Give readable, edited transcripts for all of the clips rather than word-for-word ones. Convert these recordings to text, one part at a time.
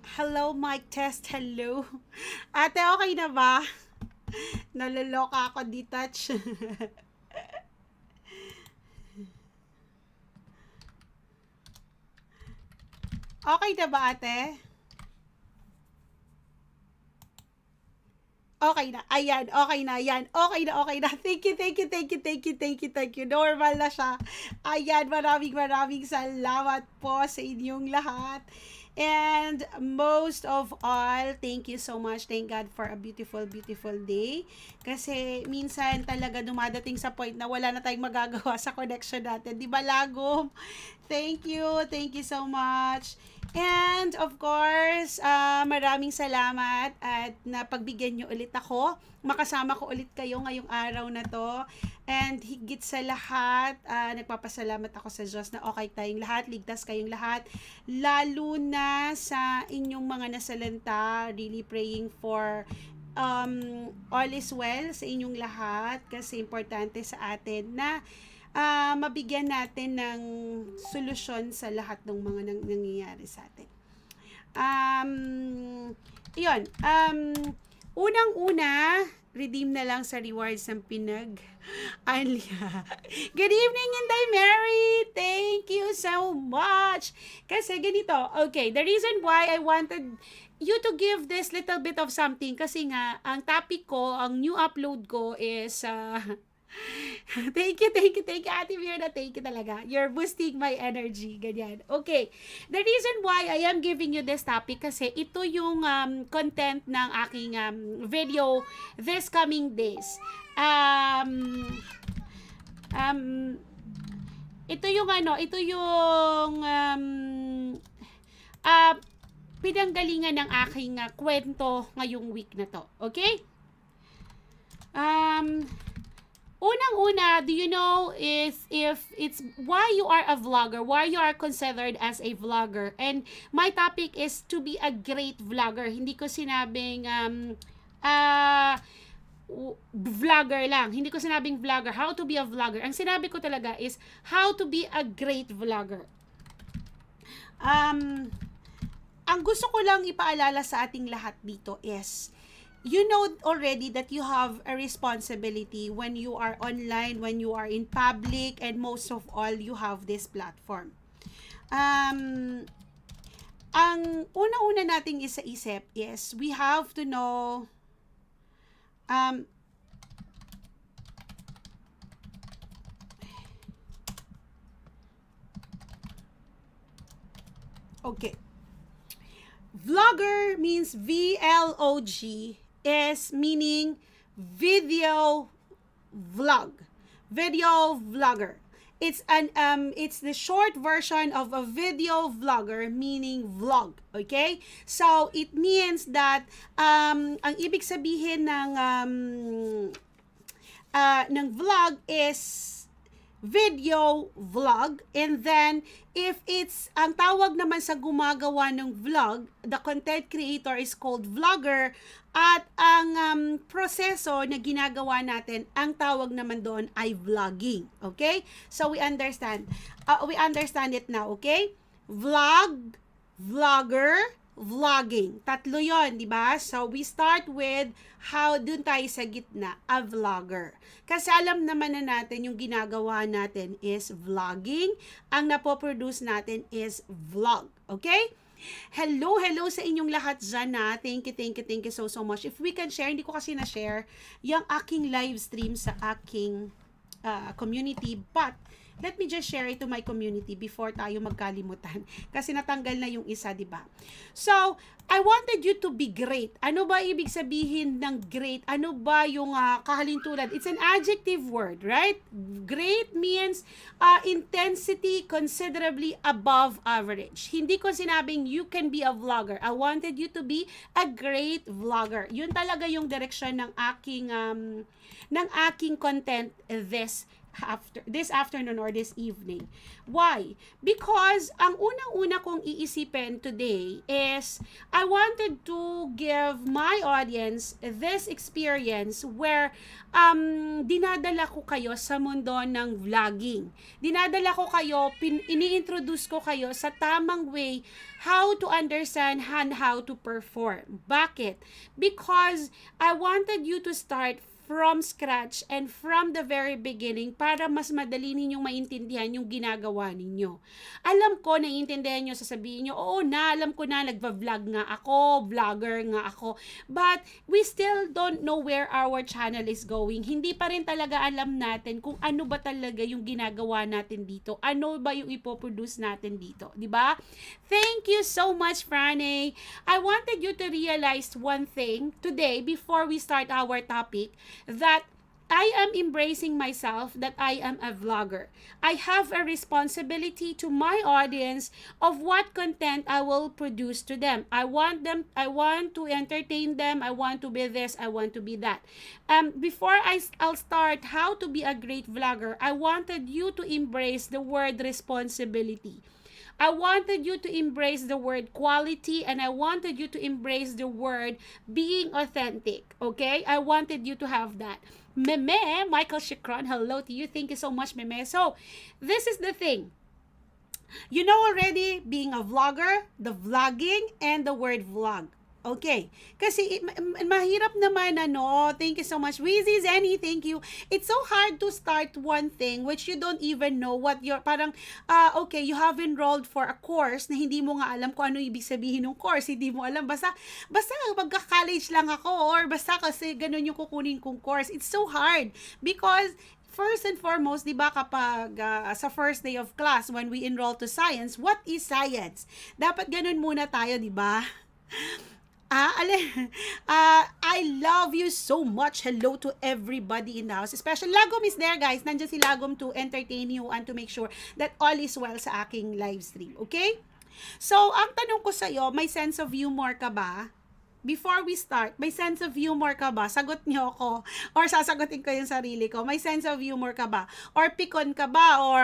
Hello, mic test. Hello. Ate, okay na ba? Naloloka ako, detach. Okay na ba, ate? Okay na. Ayan, okay na. Ayan. Okay na, okay na. Thank you, thank you, thank you, thank you, thank you, thank you. Normal na siya. Ayan, maraming maraming salamat po sa inyong lahat. And most of all, thank you so much. Thank God for a beautiful, beautiful day. Kasi minsan talaga dumadating sa point na wala na tayong magagawa sa connection natin. Di ba, Lagom? Thank you so much. And of course, maraming salamat at napagbigyan nyo ulit ako. Makasama ko ulit kayo ngayong araw na to. And higit sa lahat, nagpapasalamat ako sa Diyos na okay tayong lahat, ligtas kayong lahat. Lalo na sa inyong mga nasalanta, really praying for all is well sa inyong lahat kasi importante sa atin na mabigyan natin ng solusyon sa lahat ng mga nangyayari sa atin. Um, yun. Unang-una, redeem na lang sa rewards ng Alia. Good evening, Inday Mary! Thank you so much! Kasi ganito, okay, the reason why I wanted you to give this little bit of something kasi nga, ang topic ko, ang new upload ko is thank you, Ate Mirna. Thank you talaga. You're boosting my energy. Ganyan. Okay. The reason why I am giving you this topic kasi ito yung content ng aking video this coming days. Um, ito yung uh, pinanggalingan ng aking kwento ngayong week na to. Okay? Unang-una, do you know is if it's why you are a vlogger, why you are considered as a vlogger? And my topic is to be a great vlogger. Hindi ko sinabing vlogger lang. Hindi ko sinabing vlogger. How to be a vlogger. Ang sinabi ko talaga is how to be a great vlogger. Ang gusto ko lang ipaalala sa ating lahat dito is you know already that you have a responsibility when you are online, when you are in public, and most of all, you have this platform. Ang una-una nating isa-isip is we have to know okay. Vlogger means VLOG is meaning video vlog. Video vlogger. It's the short version of a video vlogger meaning vlog, okay? So it means that ang ibig sabihin ng vlog is video vlog, and then if it's ang tawag naman sa gumagawa ng vlog, the content creator is called vlogger, at ang proseso na ginagawa natin, ang tawag naman doon ay vlogging. Okay, so we understand it now. Okay, vlog, vlogger, vlogging, tatlo yon, di ba? So we start with how dun tayo sa gitna, a vlogger. Kasi alam naman na natin yung ginagawa natin is vlogging. Ang napoproduce natin is vlog. Okay? Hello sa inyong lahat dyan na. Thank you so much. If we can share, hindi ko kasi na-share yung aking live stream sa aking community. But, let me just share it to my community before tayo magkalimutan. Kasi natanggal na yung isa, di ba? So, I wanted you to be great. Ano ba ibig sabihin ng great? Ano ba yung kahalintulad? It's an adjective word, right? Great means intensity considerably above average. Hindi ko sinabing you can be a vlogger. I wanted you to be a great vlogger. Yun talaga yung direction ng aking content this this afternoon or this evening. Why? Because ang unang-una kong iisipin today is I wanted to give my audience this experience where dinadala ko kayo sa mundo ng vlogging. Dinadala ko kayo, ini-introduce ko kayo sa tamang way how to understand and how to perform. Bakit? Because I wanted you to start from scratch and from the very beginning para mas madali ninyong maintindihan yung ginagawa ninyo. Alam ko, naiintindihan nyo, sasabihin nyo, oo na, alam ko na, nagva-vlog nga ako, vlogger nga ako, but we still don't know where our channel is going. Hindi pa rin talaga alam natin kung ano ba talaga yung ginagawa natin dito, ano ba yung ipoproduce natin dito, di ba? Thank you so much, Franny. I wanted you to realize one thing today before we start our topic, that I am embracing myself, that I am a vlogger. I have a responsibility to my audience of what content I will produce to them. I want to entertain them, I want to be this, I want to be that. Before I'll start how to be a great vlogger, I wanted you to embrace the word responsibility. I wanted you to embrace the word quality, and I wanted you to embrace the word being authentic, okay? I wanted you to have that. Meme, Michael Shikron, hello to you. Thank you so much, Meme. So, this is the thing. You know already, being a vlogger, the vlogging, and the word vlog. Okay. Kasi mahirap naman, thank you so much. Wheezy, Zenny, thank you. It's so hard to start one thing which you don't even know what you're, parang, okay, you have enrolled for a course na hindi mo nga alam kung ano ibig sabihin ng course. Hindi mo alam. Basta magka-college lang ako or basta kasi ganun yung kukunin kong course. It's so hard because first and foremost, di ba kapag sa first day of class when we enroll to science, what is science? Dapat ganun muna tayo, di ba? I love you so much. Hello to everybody in the house. Especially Lagom is there, guys. Nandiyan si Lagom to entertain you and to make sure that all is well sa aking live stream. Okay? So, ang tanong ko sa'yo, may sense of humor ka ba? Before we start, may sense of humor ka ba? Sagot niyo ako. Or sasagutin ko yung sarili ko. May sense of humor ka ba? Or pikon ka ba? Or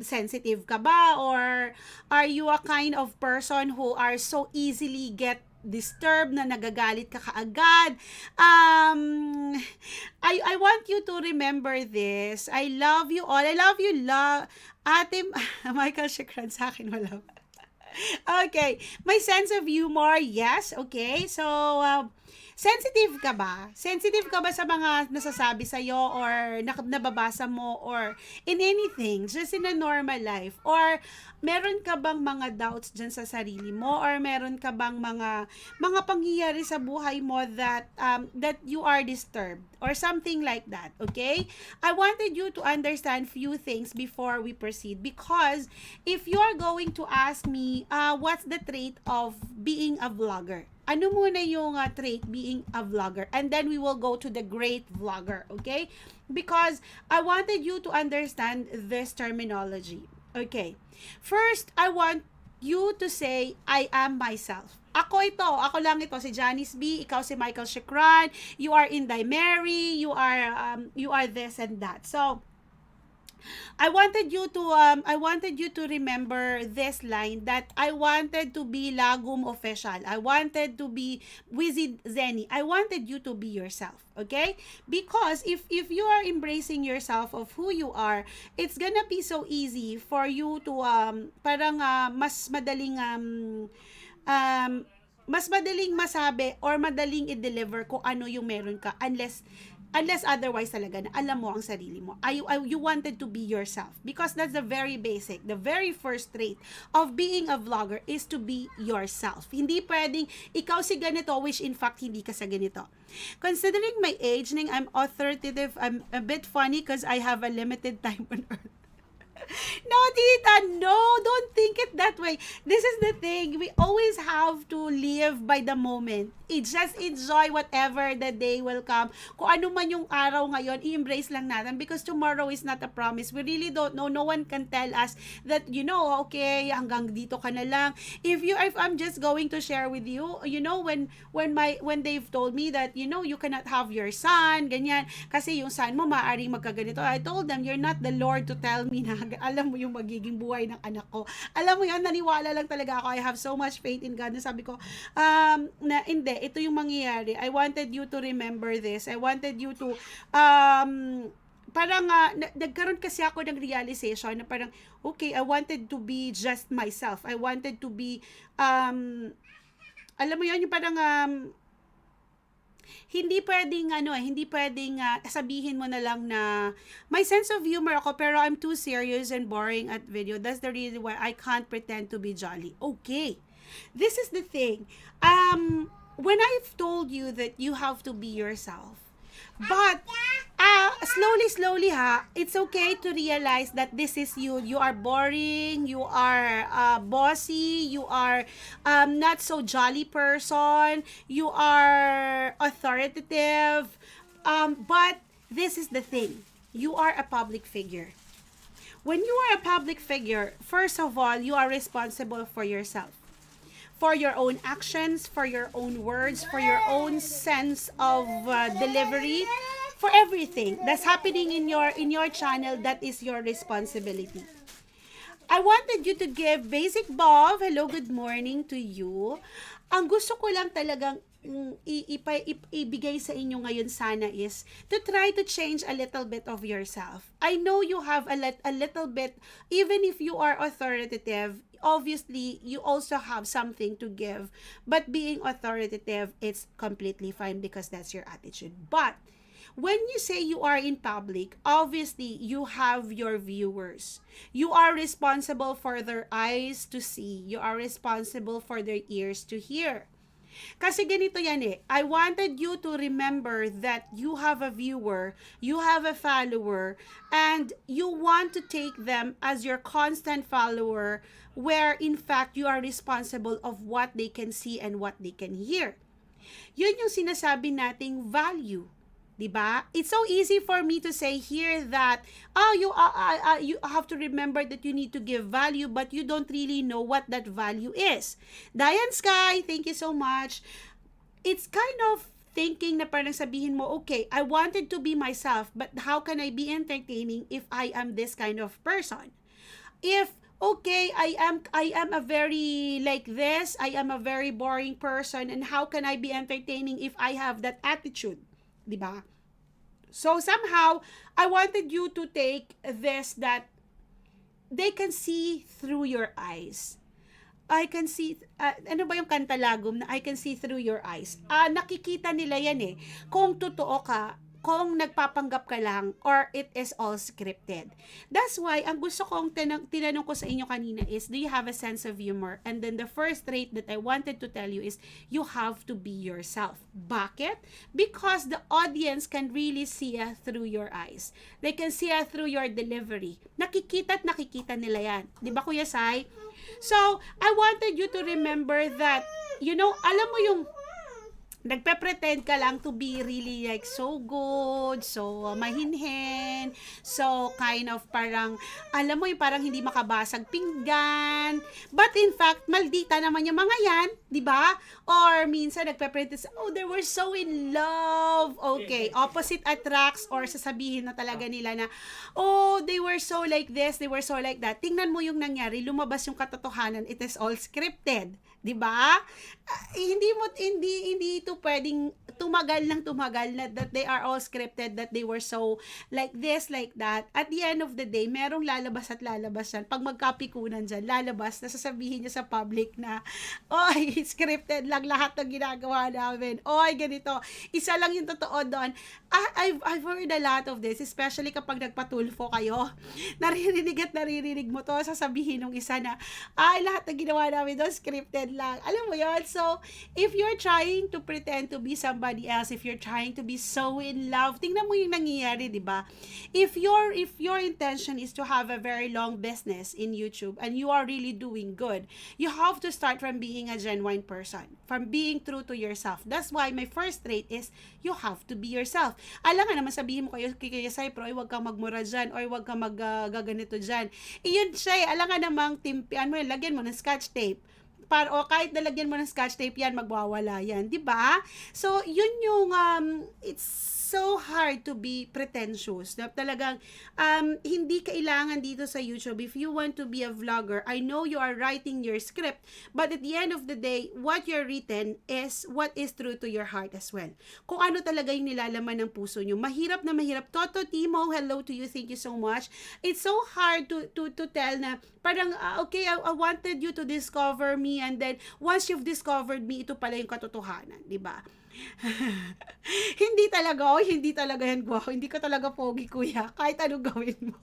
sensitive ka ba? Or are you a kind of person who are so easily get disturbed na nagagalit ka kaagad? I want you to remember this. I love you all. I love you, Ate Michael Shikran sa akin, wala. Okay. May sense of humor, yes. Okay. So, sensitive ka ba? Sensitive ka ba sa mga nasasabi sa'yo or nababasa mo or in anything, just in a normal life? Or meron ka bang mga doubts dyan sa sarili mo? Or meron ka bang mga pangyayari sa buhay mo that you are disturbed? Or something like that, okay? I wanted you to understand few things before we proceed, because if you are going to ask me, what's the trait of being a vlogger? Ano muna yung trait being a vlogger? And then we will go to the great vlogger, okay? Because I wanted you to understand this terminology, okay? First, I want you to say, I am myself. Ako lang ito, si Janice B, ikaw si Michael Shikran, you are Inday Mary, you are this and that. So, I wanted you to remember this line, that I wanted to be Lagom official. I wanted to be Wizzy Zenny. I wanted you to be yourself, okay? Because if you are embracing yourself of who you are, it's gonna be so easy for you to mas madaling masabi or madaling i-deliver kung ano yung meron ka, unless otherwise talaga na alam mo ang sarili mo. You wanted to be yourself, because that's the very basic, the very first trait of being a vlogger is to be yourself. Hindi pwedeng ikaw si ganito, which in fact hindi ka sa ganito. Considering my age, I'm authoritative, I'm a bit funny because I have a limited time on earth. No, Tita, no, don't think it that way. This is the thing. We always have to live by the moment. just enjoy whatever the day will come. Kung ano man yung araw ngayon, i-embrace lang natin because tomorrow is not a promise. We really don't know. No one can tell us that, okay, hanggang dito ka na lang. If I'm just going to share with you, when they've told me that, you cannot have your son, ganyan, kasi yung son mo maaaring magkaganito. I told them, you're not the Lord to tell me na alam mo yung magiging buhay ng anak ko. Alam mo yan, naniwala lang talaga ako. I have so much faith in God. Sabi ko, na hindi, ito yung mangyayari. I wanted you to remember this. I wanted you to, parang, nagkaroon kasi ako ng realization na parang, okay, I wanted to be just myself. I wanted to be, alam mo yun, yung parang, hindi pwedeng sabihin mo na lang na may sense of humor ako pero I'm too serious and boring at video. That's the reason why I can't pretend to be jolly. Okay. This is the thing. When I've told you that you have to be yourself, but slowly it's okay to realize that this is you. You are boring, you are bossy, you are not so jolly person, you are authoritative, but this is the thing. You are a public figure. When you are a public figure, first of all, you are responsible for yourself. For your own actions, for your own words, for your own sense of delivery, for everything that's happening in your channel, that is your responsibility. I wanted you to give basic Bob, hello, good morning to you. Ang gusto ko lang talagang ibigay sa inyo ngayon sana is to try to change a little bit of yourself. I know you have a little bit, even if you are authoritative, obviously you also have something to give, but being authoritative, it's completely fine because that's your attitude. But when you say you are in public, obviously you have your viewers. You are responsible for their eyes to see. You are responsible for their ears to hear. Kasi ganito yan eh. I wanted you to remember that you have a viewer, you have a follower, and you want to take them as your constant follower, where in fact you are responsible of what they can see and what they can hear. Yun yung sinasabi nating value. Diba? It's so easy for me to say here that you have to remember that you need to give value, but you don't really know what that value is. Diane Sky, thank you so much. It's kind of thinking na parang sabihin mo, okay, I wanted to be myself, but how can I be entertaining if I am this kind of person? If okay, I am a very like this, I am a very boring person, and how can I be entertaining if I have that attitude? Diba? So somehow, I wanted you to take this that they can see through your eyes. I can see, ano ba yung kanta lagom na I can see through your eyes? Nakikita nila yan eh. Kung totoo ka, kung nagpapanggap ka lang, or it is all scripted. That's why, ang gusto kong tinanong ko sa inyo kanina is, do you have a sense of humor? And then the first trait that I wanted to tell you is, you have to be yourself. Bakit? Because the audience can really see through your eyes. They can see through your delivery. Nakikita at nakikita nila yan. Di ba, Kuya Sai? So, I wanted you to remember that, alam mo yung nagpe-pretend ka lang to be really like so good, so mahinhin, so kind of parang, alam mo yung parang hindi makabasag pinggan, but in fact, maldita naman yung mga yan, di ba? Or minsan nagpe-pretend, they were so in love. Okay, opposite attracts, or sasabihin na talaga nila na, they were so like this, they were so like that. Tingnan mo yung nangyari, lumabas yung katotohanan, it is all scripted. 'Di ba? Hindi ito pwedeng tumagal na that they are all scripted, that they were so like this, like that. At the end of the day, merong lalabas yan. Pag magkapikunan dyan, lalabas na sasabihin niya sa public na, scripted lang lahat ng ginagawa namin. Ganito. Isa lang yung totoo doon. I've heard a lot of this, especially kapag nagpatulfo kayo. Naririnig mo to, sasabihin ng isa na, lahat ng ginawa namin doon, scripted lang. Alam mo yon. So, if you're trying to pretend to be somebody somebody else, if you're trying to be so in love, tingnan mo yung nangyayari, di ba? If your intention is to have a very long business in YouTube and you are really doing good, you have to start from being a genuine person, from being true to yourself. That's why my first trait is you have to be yourself. Alam nga naman sabihin mo kayo kay Cypro, ay wag kang magmura dyan, or wag kang gaganito dyan. Iyon siya, alam nga namang timpian mo, lagyan mo ng scotch tape. O kahit nalagyan mo ng scotch tape yan, magwawala yan, di ba? So, yun yung, it's so hard to be pretentious. Na talagang, hindi kailangan dito sa YouTube. If you want to be a vlogger, I know you are writing your script, but at the end of the day, what you're written is what is true to your heart as well. Kung ano talaga yung nilalaman ng puso nyo. Mahirap na mahirap. Toto Timo, hello to you. Thank you so much. It's so hard to tell na, parang, okay, I wanted you to discover me, and then, once you've discovered me, ito pala yung katotohanan, di ba? Hindi talaga yan, guwapo. Hindi ko talaga pogi, kuya. Kahit anong gawin mo.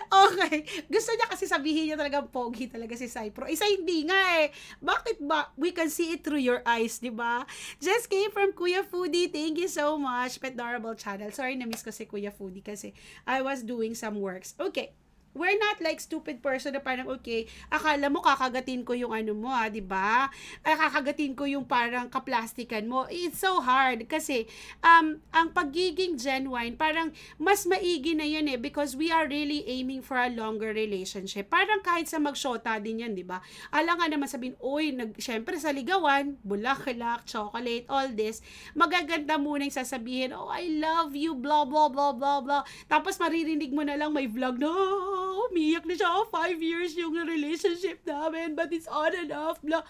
Okay. Gusto niya kasi sabihin niya talaga pogi talaga si Cypro. Isa hindi nga eh. Bakit ba? We can see it through your eyes, di ba? Just came from Kuya Foodie. Thank you so much. Petnorable channel. Sorry, na-miss ko si Kuya Foodie kasi I was doing some works. Okay. We're not like stupid person na parang, okay, akala mo kakagatin ko yung ano mo, di ba? Ay, kakagatin ko yung parang kaplastikan mo. It's so hard kasi ang pagiging genuine, parang mas maigi na yun eh, because we are really aiming for a longer relationship. Parang kahit sa magshota din yan, di ba? Alam nga naman sabihin, oy, syempre sa ligawan, bulaklak, chocolate, all this, magaganda muna yung sasabihin, oh, I love you, blah, blah, blah, blah, blah. Tapos maririnig mo na lang may vlog, no, umiyak na siya, 5 years yung relationship namin, but it's on and off, blah.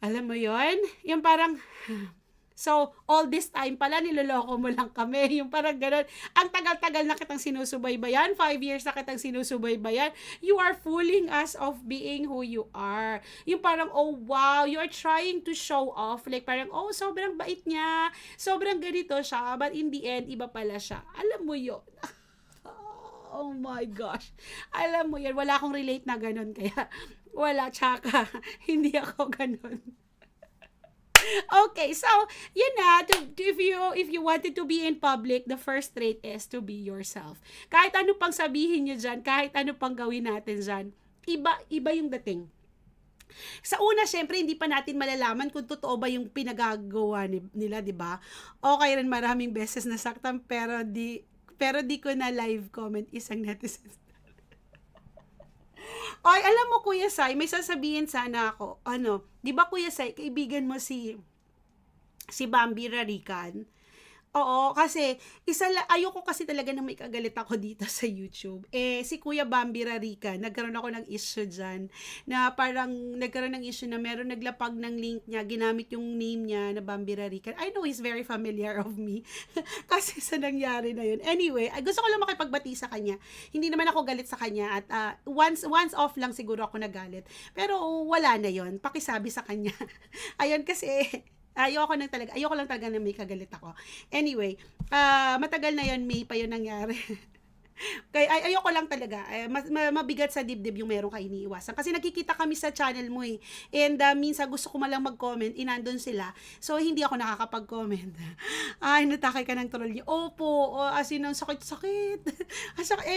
Alam mo yon, yung parang, so, all this time pala, niloloko mo lang kami, yung parang gano'n, ang tagal-tagal na kitang sinusubaybayan, 5 years na kitang sinusubaybayan, you are fooling us of being who you are. Yung parang, oh wow, you are trying to show off, like parang, oh, sobrang bait niya, sobrang ganito siya, but in the end, iba pala siya. Alam mo yun. Oh my gosh. Alam mo yan, wala akong relate na ganun, kaya wala, tsaka, hindi ako ganun. Okay, so, yun na, if you wanted to be in public, the first trait is to be yourself. Kahit ano pang sabihin nyo dyan, kahit ano pang gawin natin dyan, iba yung dating. Sa una, syempre, hindi pa natin malalaman kung totoo ba yung pinagagawa nila, di ba? Okay rin, maraming beses nasaktan, pero di ko na live comment isang netizen. Ay, alam mo, Kuya Sai, may sasabihin sana ako. Ano, di ba, Kuya Sai, kaibigan mo si Bambi Rarican? Oo, kasi ayoko kasi talaga na may kagalit ako dito sa YouTube. Si Kuya Bambi Rarica, nagkaroon ako ng issue dyan, na parang nagkaroon ng issue na meron naglapag ng link niya, ginamit yung name niya na Bambi Rarica. I know he's very familiar of me, kasi sa nangyari na yun. Anyway, gusto ko lang makipagbati sa kanya. Hindi naman ako galit sa kanya, at once off lang siguro ako nagalit. Pero wala na yun, pakisabi sa kanya. Ayun, kasi ayoko lang talaga na may kagalit ako. Anyway, matagal na yun, May pa yun nangyari. Kaya ayoko lang talaga, mabigat sa dibdib yung meron ka iniiwasan. Kasi nakikita kami sa channel mo eh. And minsan gusto ko malang mag-comment, inandun sila. So, hindi ako nakakapag-comment. Ay, natakay ka ng troll niyo. Opo, as in, ang sakit-sakit.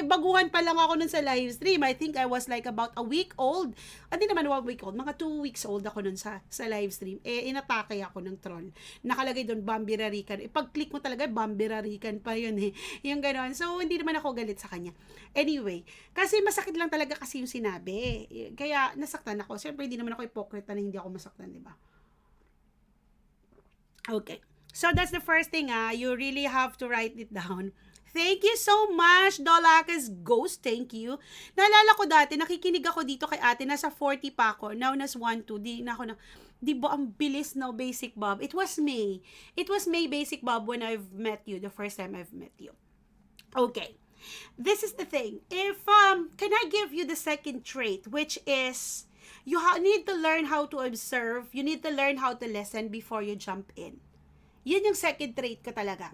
Baguhan pa lang ako nun sa live stream. I think I was like about a week old. Hindi naman 1 week old. Mga 2 weeks old ako nun sa live stream. Inatake ako ng troll. Nakalagay doon, Bambi Rarican. Pag-click mo talaga, Bambi Rarican pa yun eh. Yung gano'n. So, hindi naman ako galit sa kanya. Anyway, kasi masakit lang talaga kasi yung sinabi. Kaya nasaktan ako. Siyempre, hindi naman ako hipokrita na hindi ako masaktan, di ba? Okay. So, that's the first thing, you really have to write it down. Thank you so much, Dolakis Ghost. Thank you. Naalala ko dati, nakikinig ako dito kay ate, nasa 40 pa ako. Now, nasa 1, 2. Di ba ang bilis now, Basic Bob? It was May. It was May, Basic Bob, when I've met you, the first time I've met you. Okay. This is the thing. If, can I give you the second trait, which is, you need to learn how to observe, you need to learn how to listen before you jump in. Yun yung second trait ko talaga.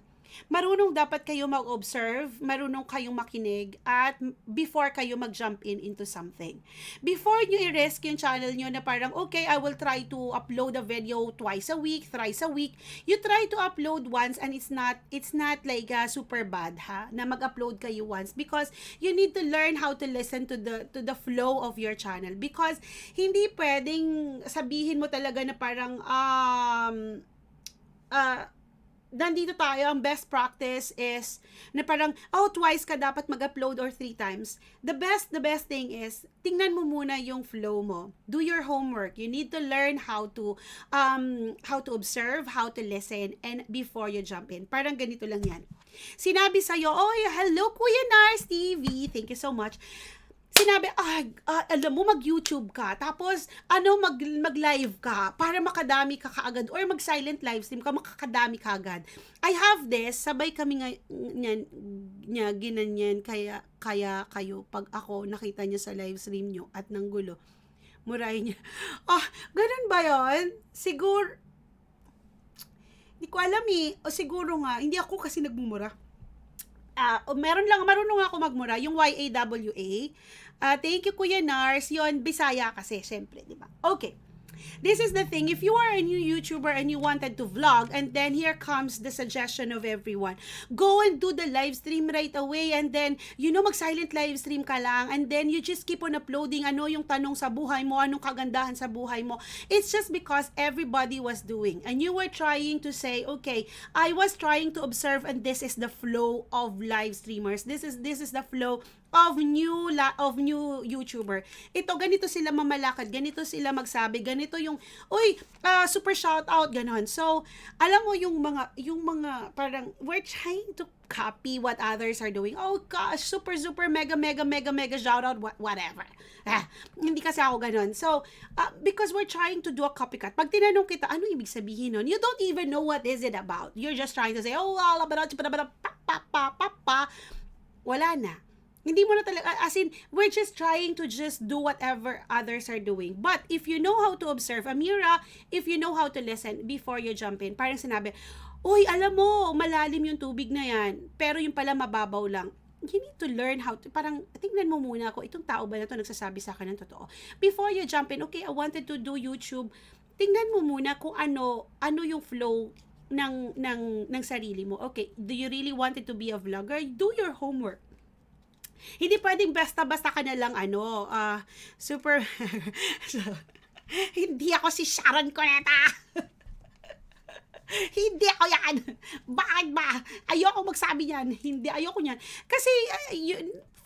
marunong dapat kayo mag-observe, marunong kayong makinig, at before kayo mag-jump into something. Before nyo i-risk yung channel nyo na parang, okay, I will try to upload a video twice a week, thrice a week, you try to upload once and it's not like super bad, ha, na mag-upload kayo once, because you need to learn how to listen to the flow of your channel, because hindi pwedeng sabihin mo talaga na parang, nandito tayo, ang best practice is na parang, twice ka dapat mag-upload or 3 times. The best thing is, tingnan mo muna yung flow mo. Do your homework. You need to learn how to observe, how to listen, and before you jump in. Parang ganito lang yan. Sinabi sa'yo, hello Kuya Nars TV, thank you so much. Sinabi, alam mo, mag-YouTube ka, tapos, mag-live ka, para makadami ka kaagad, or mag-silent live stream ka, makakadami ka agad. I have this, sabay kami niya, ginanyan, kaya kayo, pag ako, nakita niya sa live stream nyo, at nang gulo, murahin niya, ganun ba yun? Siguro, hindi ko alam o siguro nga, hindi ako kasi nagmumura. Marunong ako magmura, yung YAWA. Thank you, Kuya Nars. Yun, Bisaya kasi, syempre, di ba? Okay. This is the thing, if you are a new YouTuber and you wanted to vlog, and then here comes the suggestion of everyone, go and do the live stream right away, and then, mag-silent live stream ka lang, and then you just keep on uploading, yung tanong sa buhay mo, anong kagandahan sa buhay mo. It's just because everybody was doing, and you were trying to say, okay, I was trying to observe, and this is the flow of live streamers. This is the flow of new YouTuber. Ito, ganito sila mamalakad, ganito sila magsabi, ganito yung, super shout out, ganon. So, alam mo yung mga parang, we're trying to copy what others are doing. Oh gosh, super mega shout out, whatever. Hindi kasi ako ganon. So, because we're trying to do a copycat. Pag tinanong kita, ano ibig sabihin nun? You don't even know what is it about. You're just trying to say, wala na. Hindi mo na talaga, as in, we're just trying to just do whatever others are doing. But if you know how to observe, Amira, if you know how to listen before you jump in, parang sinabi, alam mo, malalim yung tubig na yan, pero yung pala mababaw lang. You need to learn how to, parang, tingnan mo muna ako, itong tao ba na to nagsasabi sa akin ng totoo? Before you jump in, okay, I wanted to do YouTube, tingnan mo muna kung ano yung flow ng sarili mo. Okay, do you really want it to be a vlogger? Do your homework. Hindi pwedeng basta-basta ka na lang super hindi ako si Sharon Cuneta. Hindi ako yan. Bakit ba? Ayoko magsabi yan. Hindi, ayoko yan. Kasi,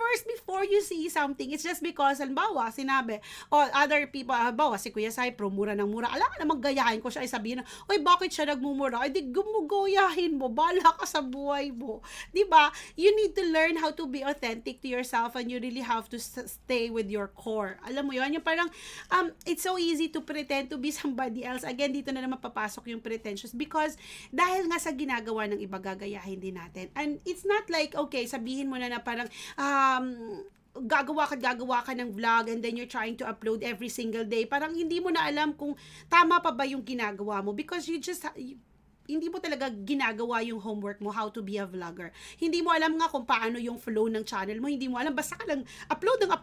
first, before you see something, it's just because, halimbawa, sinabi, other people, halimbawa, si Kuya Sai, mura ng mura. Alam ka namang gayahin ko siya, ay sabihin na, bakit siya nagmumura? Ay, di, gumugoyahin mo, bala ka sa buhay mo. Diba? You need to learn how to be authentic to yourself, and you really have to stay with your core. Alam mo yun? Yung parang, it's so easy to pretend to be somebody else. Again, dito na naman papasok yung pretentious, because dahil nga sa ginagawa ng iba, gagayahin din natin. And it's not like, okay, sabihin mo na parang, gagawa ka ng vlog, and then you're trying to upload every single day. Parang hindi mo na alam kung tama pa ba yung ginagawa mo, because hindi mo talaga ginagawa yung homework mo, how to be a vlogger. Hindi mo alam nga kung paano yung flow ng channel mo. Hindi mo alam, basta ka lang upload ka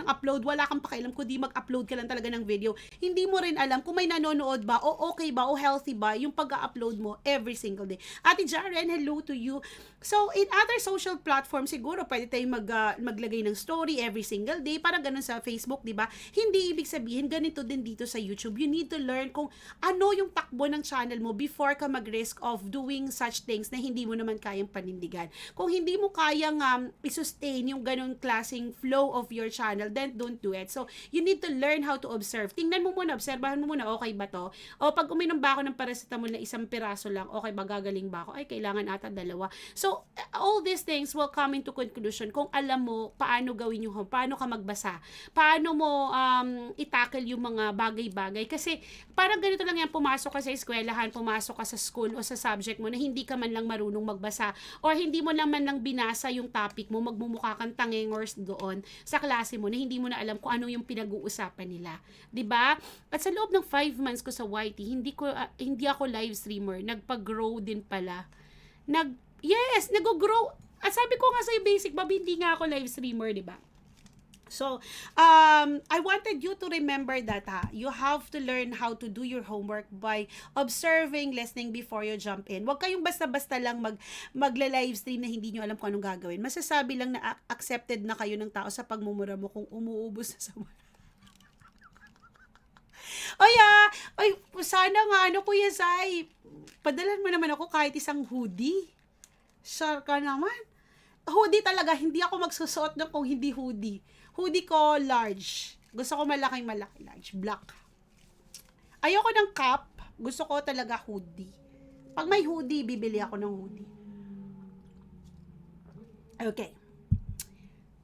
ng upload, wala kang pakialam kundi mag-upload ka lang talaga ng video. Hindi mo rin alam kung may nanonood ba, o okay ba, o healthy ba yung pag-upload mo every single day. Ate Jaren, hello to you. So, in other social platforms, siguro pwede tayong maglagay ng story every single day, parang ganun sa Facebook, di ba? Hindi ibig sabihin, ganito din dito sa YouTube. You need to learn kung ano yung takbo ng channel mo before ka mag-risk of doing such things na hindi mo naman kayang panindigan. Kung hindi mo kayang i-sustain yung ganun klaseng flow of your channel, then don't do it. So, you need to learn how to observe. Tingnan mo muna, obserbahan mo muna, okay ba to? O pag uminom ba ako ng paracetamol na isang piraso lang, okay ba, gagaling ba ako? Ay, kailangan ata dalawa. So, all these things will come into conclusion kung alam mo paano gawin yung home, paano ka magbasa, paano mo i-tackle yung mga bagay-bagay. Kasi, parang ganito lang yan, pumasok pumasok ka sa eskwelahan, pumasok ka sa school o sa subject mo na hindi ka man lang marunong magbasa or hindi mo naman lang binasa yung topic mo, magmumukha kang tangengors doon sa klase mo na hindi mo na alam kung ano yung pinag-uusapan nila. 'Di ba? At sa loob ng 5 months ko sa YT, hindi ako live streamer, nagpa-grow din pala. Nag-grow. At sabi ko nga sa basic, hindi nga ako live streamer, 'di ba? So, I wanted you to remember that you have to learn how to do your homework by observing, listening before you jump in. Huwag kayong basta-basta lang magla-live stream na hindi nyo alam kung anong gagawin. Masasabi lang na accepted na kayo ng tao sa pagmumura mo kung umuubos na sa Ay, sana nga, Kuya Sai, padalan mo naman ako kahit isang hoodie. Sure ka naman. Hoodie talaga, hindi ako magsusuot ng kung hindi hoodie. Hoodie ko, large. Gusto ko malaki, large. Black. Ayoko ng cap. Gusto ko talaga hoodie. Pag may hoodie, bibili ako ng hoodie. Okay.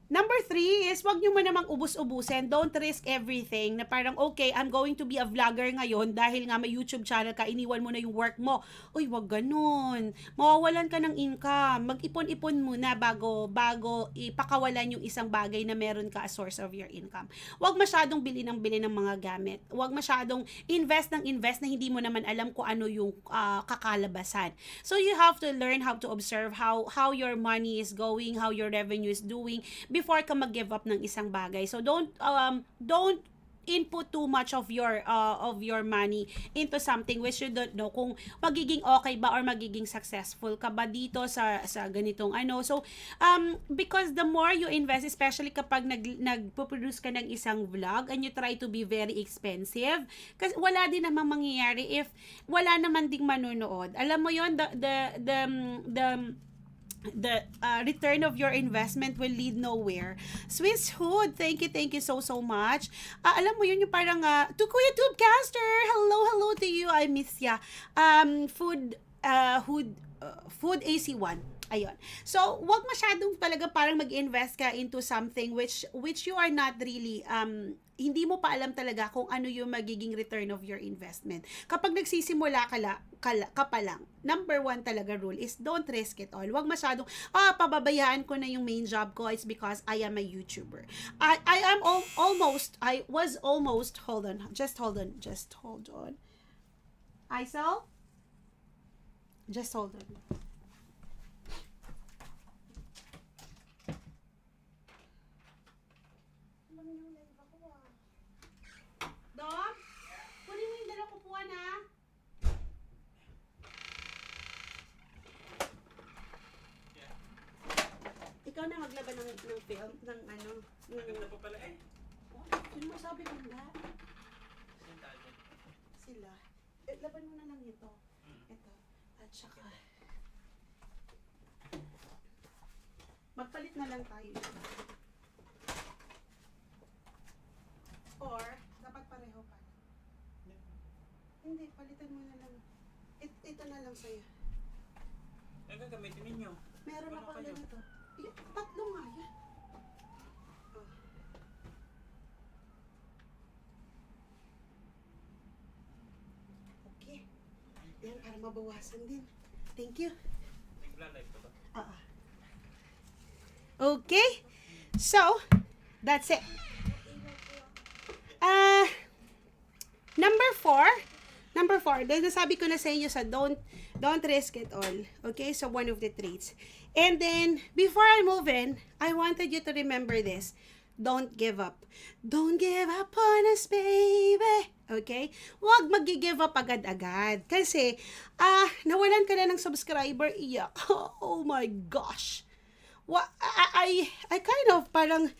Number 3 is, wag nyo man namang ubus-ubusin. Don't risk everything na parang, okay, I'm going to be a vlogger ngayon dahil nga may YouTube channel ka, iniwan mo na yung work mo. Uy, wag ganun. Mawawalan ka ng income. Mag-ipon-ipon muna bago ipakawalan yung isang bagay na meron ka as source of your income. Wag masyadong bili ng mga gamit. Wag masyadong invest na hindi mo naman alam kung ano yung kakalabasan. So, you have to learn how to observe how your money is going, how your revenue is doing, before ka mag-give up ng isang bagay. So don't input too much of your money into something which you don't know kung magiging okay ba or magiging successful ka ba dito sa ganitong ano. So because the more you invest, especially kapag nagpo-produce ka ng isang vlog and you try to be very expensive, kasi wala din namang mangyayari if wala naman ding manonood. Alam mo yon, the return of your investment will lead nowhere. Swiss Hood, thank you so much. Alam mo yun, yung parang to Kuya Tubecaster, hello to you, I miss ya. Food AC1. Ayun. So, wag masyadong talaga parang mag-invest ka into something which you are not really hindi mo pa alam talaga kung ano yung magiging return of your investment. Kapag nagsisimula ka pa lang, number 1 talaga rule is don't risk it all. Wag masyadong, pababayaan ko na yung main job ko, it's because I am a YouTuber. I was almost, hold on. Aisel? Just hold on. Dom, kunin mo yung dalawang kupuan, ha? Yeah. Ikaw na maglaban ng film, ng ano. Maganda pa pala eh. Oh, sino mo sabi kong lahat? Sila. Laban mo na lang ito. Ito. At saka, magpalit na lang tayo. Or, dapat pareho pa. Hindi, palitan mo na lang. Ito na lang sa'yo. Ang gagamitin ninyo. Meron ako kayo? ganito. Tatlo nga yan. Oh. Okay. Yan, para mabawasan din. Thank you. Nagla-live ka ba? Okay. So, that's it. Number 4, dahil nasabi ko na sa inyo sa don't risk it all. Okay, so one of the traits. And then, before I move in, I wanted you to remember this. Don't give up. Don't give up on us, baby. Okay? Huwag mag-give up agad-agad. Kasi, nawalan ka na ng subscriber, iyak. Oh my gosh. I kind of parang,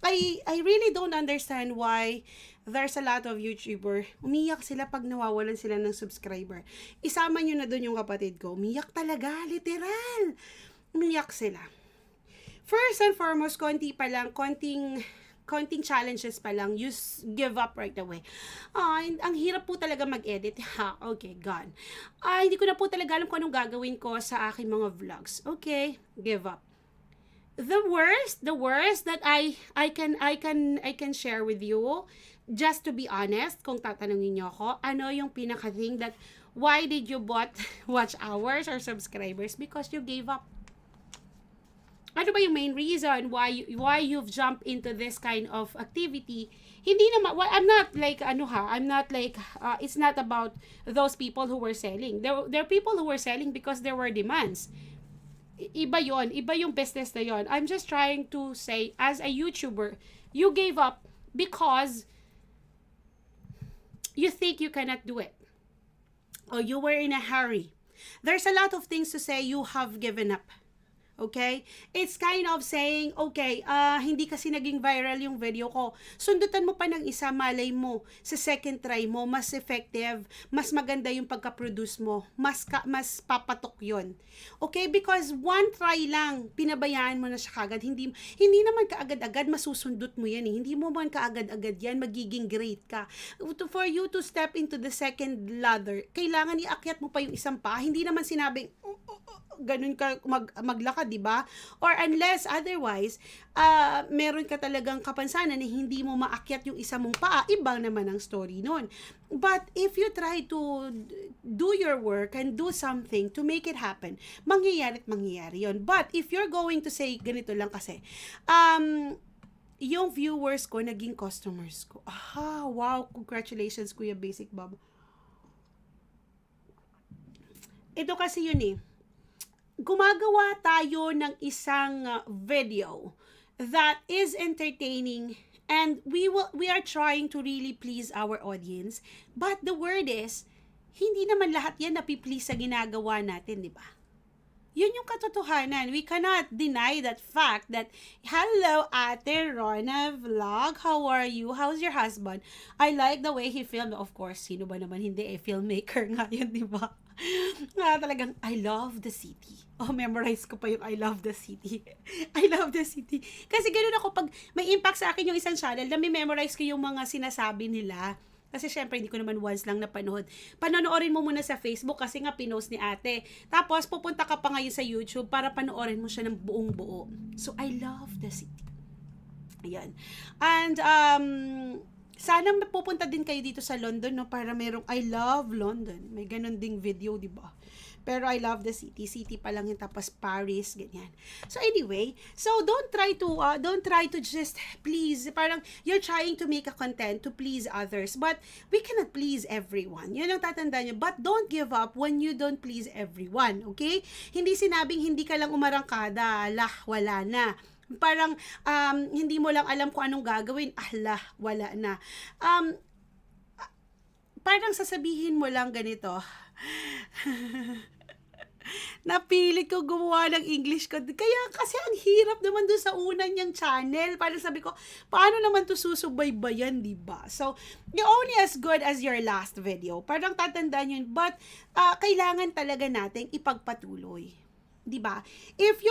I really don't understand why there's a lot of YouTuber, umiyak sila pag nawawalan sila ng subscriber. Isama nyo na dun yung kapatid ko. Umiyak talaga, literal. Umiyak sila. First and foremost, konting challenges pa lang, you give up right away. Ang hirap po talaga mag-edit. Okay, gone. Hindi ko na po talaga alam kung anong gagawin ko sa aking mga vlogs. Okay, give up. the worst that I can share with you, just to be honest, kung tatanungin niyo ako, ano yung pinaka thing that why did you bought watch hours or subscribers? Because you gave up. Ano ba yung main reason why you've jumped into this kind of activity? Hindi naman, well, I'm not like it's not about those people who were selling. There are people who were selling because there were demands. Iba yon, iba yung business na yon. I'm just trying to say, as a YouTuber, you gave up because you think you cannot do it, or you were in a hurry. There's a lot of things to say you have given up. Okay? It's kind of saying, okay, hindi kasi naging viral yung video ko. Sundutan mo pa ng isa, malay mo, sa second try mo, mas effective, mas maganda yung pagka-produce mo, mas papatok yon. Okay? Because one try lang, pinabayaan mo na siya kagad. Hindi naman kaagad-agad masusundot mo yan eh. Hindi mo man kaagad-agad yan, magiging great ka. For you to step into the second ladder, kailangan iakyat mo pa yung isang pa. Hindi naman sinabing, ganun ka maglakad, di ba? Or unless otherwise, meron ka talagang kapansanan na hindi mo maakyat yung isa mong paa, ibang naman ang story nun. But if you try to do your work and do something to make it happen, mangyayari yun. But if you're going to say, ganito lang kasi, yung viewers ko, naging customers ko. Wow, congratulations, Kuya Basic Bob. Ito kasi yun eh. Gumagawa tayo ng isang video that is entertaining, and we are trying to really please our audience, but the word is, hindi naman lahat yan napiplease sa ginagawa natin, di ba? Yun yung katotohanan. We cannot deny that fact that, hello, Ate Rona Vlog, how are you? How's your husband? I like the way he filmed. Of course, sino ba naman hindi filmmaker nga yun, di ba? Talagang, I love the city. Memorize ko pa yung I love the city. I love the city. Kasi ganoon ako, pag may impact sa akin yung isang channel, na may memorize ko yung mga sinasabi nila. Kasi syempre, hindi ko naman once lang napanood. Panonoorin mo muna sa Facebook kasi nga pinost ni ate. Tapos, pupunta ka pa ngayon sa YouTube para panoorin mo siya ng buong buo. So, I love the city. Ayan. And, sana pupunta din kayo dito sa London, no? Para merong I love London. May ganun ding video, di ba? Pero I love the city. City pa lang yun, tapos Paris, ganyan. So anyway, so don't try to just please, parang you're trying to make a content to please others, but we cannot please everyone. Yun ang tatandaan nyo. But don't give up when you don't please everyone, okay? Hindi sinabing hindi ka lang umarangkada, wala na. Parang hindi mo lang alam kung anong gagawin, wala na. Parang sasabihin mo lang ganito, napilit ko gumawa ng English ko. Kaya kasi ang hirap naman doon sa unang niyang channel. Parang sabi ko, paano naman to susubaybayan, diba? So, you're only as good as your last video. Parang tatandaan yun. But, kailangan talaga nating ipagpatuloy. Diba? If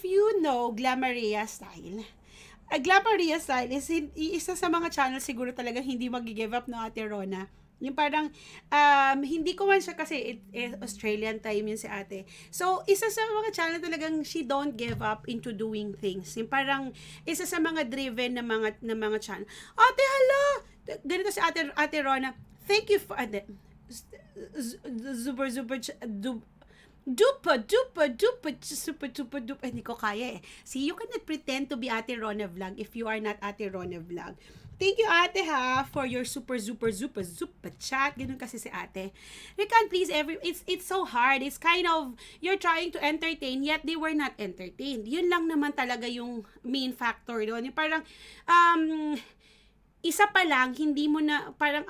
you know Glamaria Style, Glamaria Style is isa sa mga channel siguro talaga hindi mag-give up na Ate Rona. Yung parang, hindi ko man siya kasi Australian time yun si ate. So, isa sa mga channel talagang she don't give up into doing things. Yung parang, isa sa mga driven na mga channel. Ate, hala! Ganito si Ate Rona. Thank you for, super duper, hindi ko kaya eh. See, you cannot pretend to be Ate Rona Vlog if you are not Ate Rona Vlog. Thank you, ate, for your super chat. Ganun kasi si ate. We can't please it's so hard. It's kind of, you're trying to entertain, yet they were not entertained. Yun lang naman talaga yung main factor doon. Yung parang, isa pa lang, hindi mo na, parang,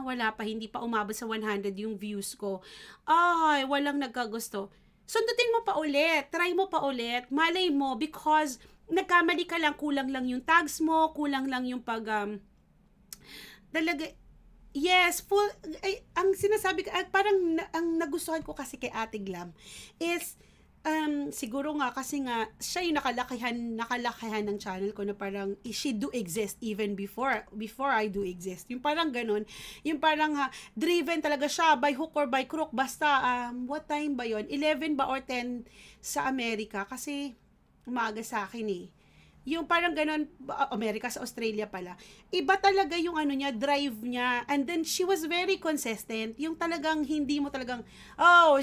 wala pa, hindi pa umabot sa 100 yung views ko. Walang nagkagusto. Sundutin mo pa ulit, try mo pa ulit, malay mo, because nagkamali ka lang, kulang lang yung tags mo, kulang lang yung talaga, yes, ang sinasabi ko, parang ang nagustuhan ko kasi kay Ate Glam is, siguro nga kasi nga siya yung nakalakihan ng channel ko na parang she do exist even before I do exist. Yung parang ganun, yung parang driven talaga siya by hook or by crook, basta what time ba yon? 11 ba or 10 sa Amerika kasi umaga sa akin eh. Yung parang ganun, Amerika sa Australia pala. Iba talaga yung ano niya, drive niya. And then she was very consistent. Yung talagang hindi mo talagang, oh,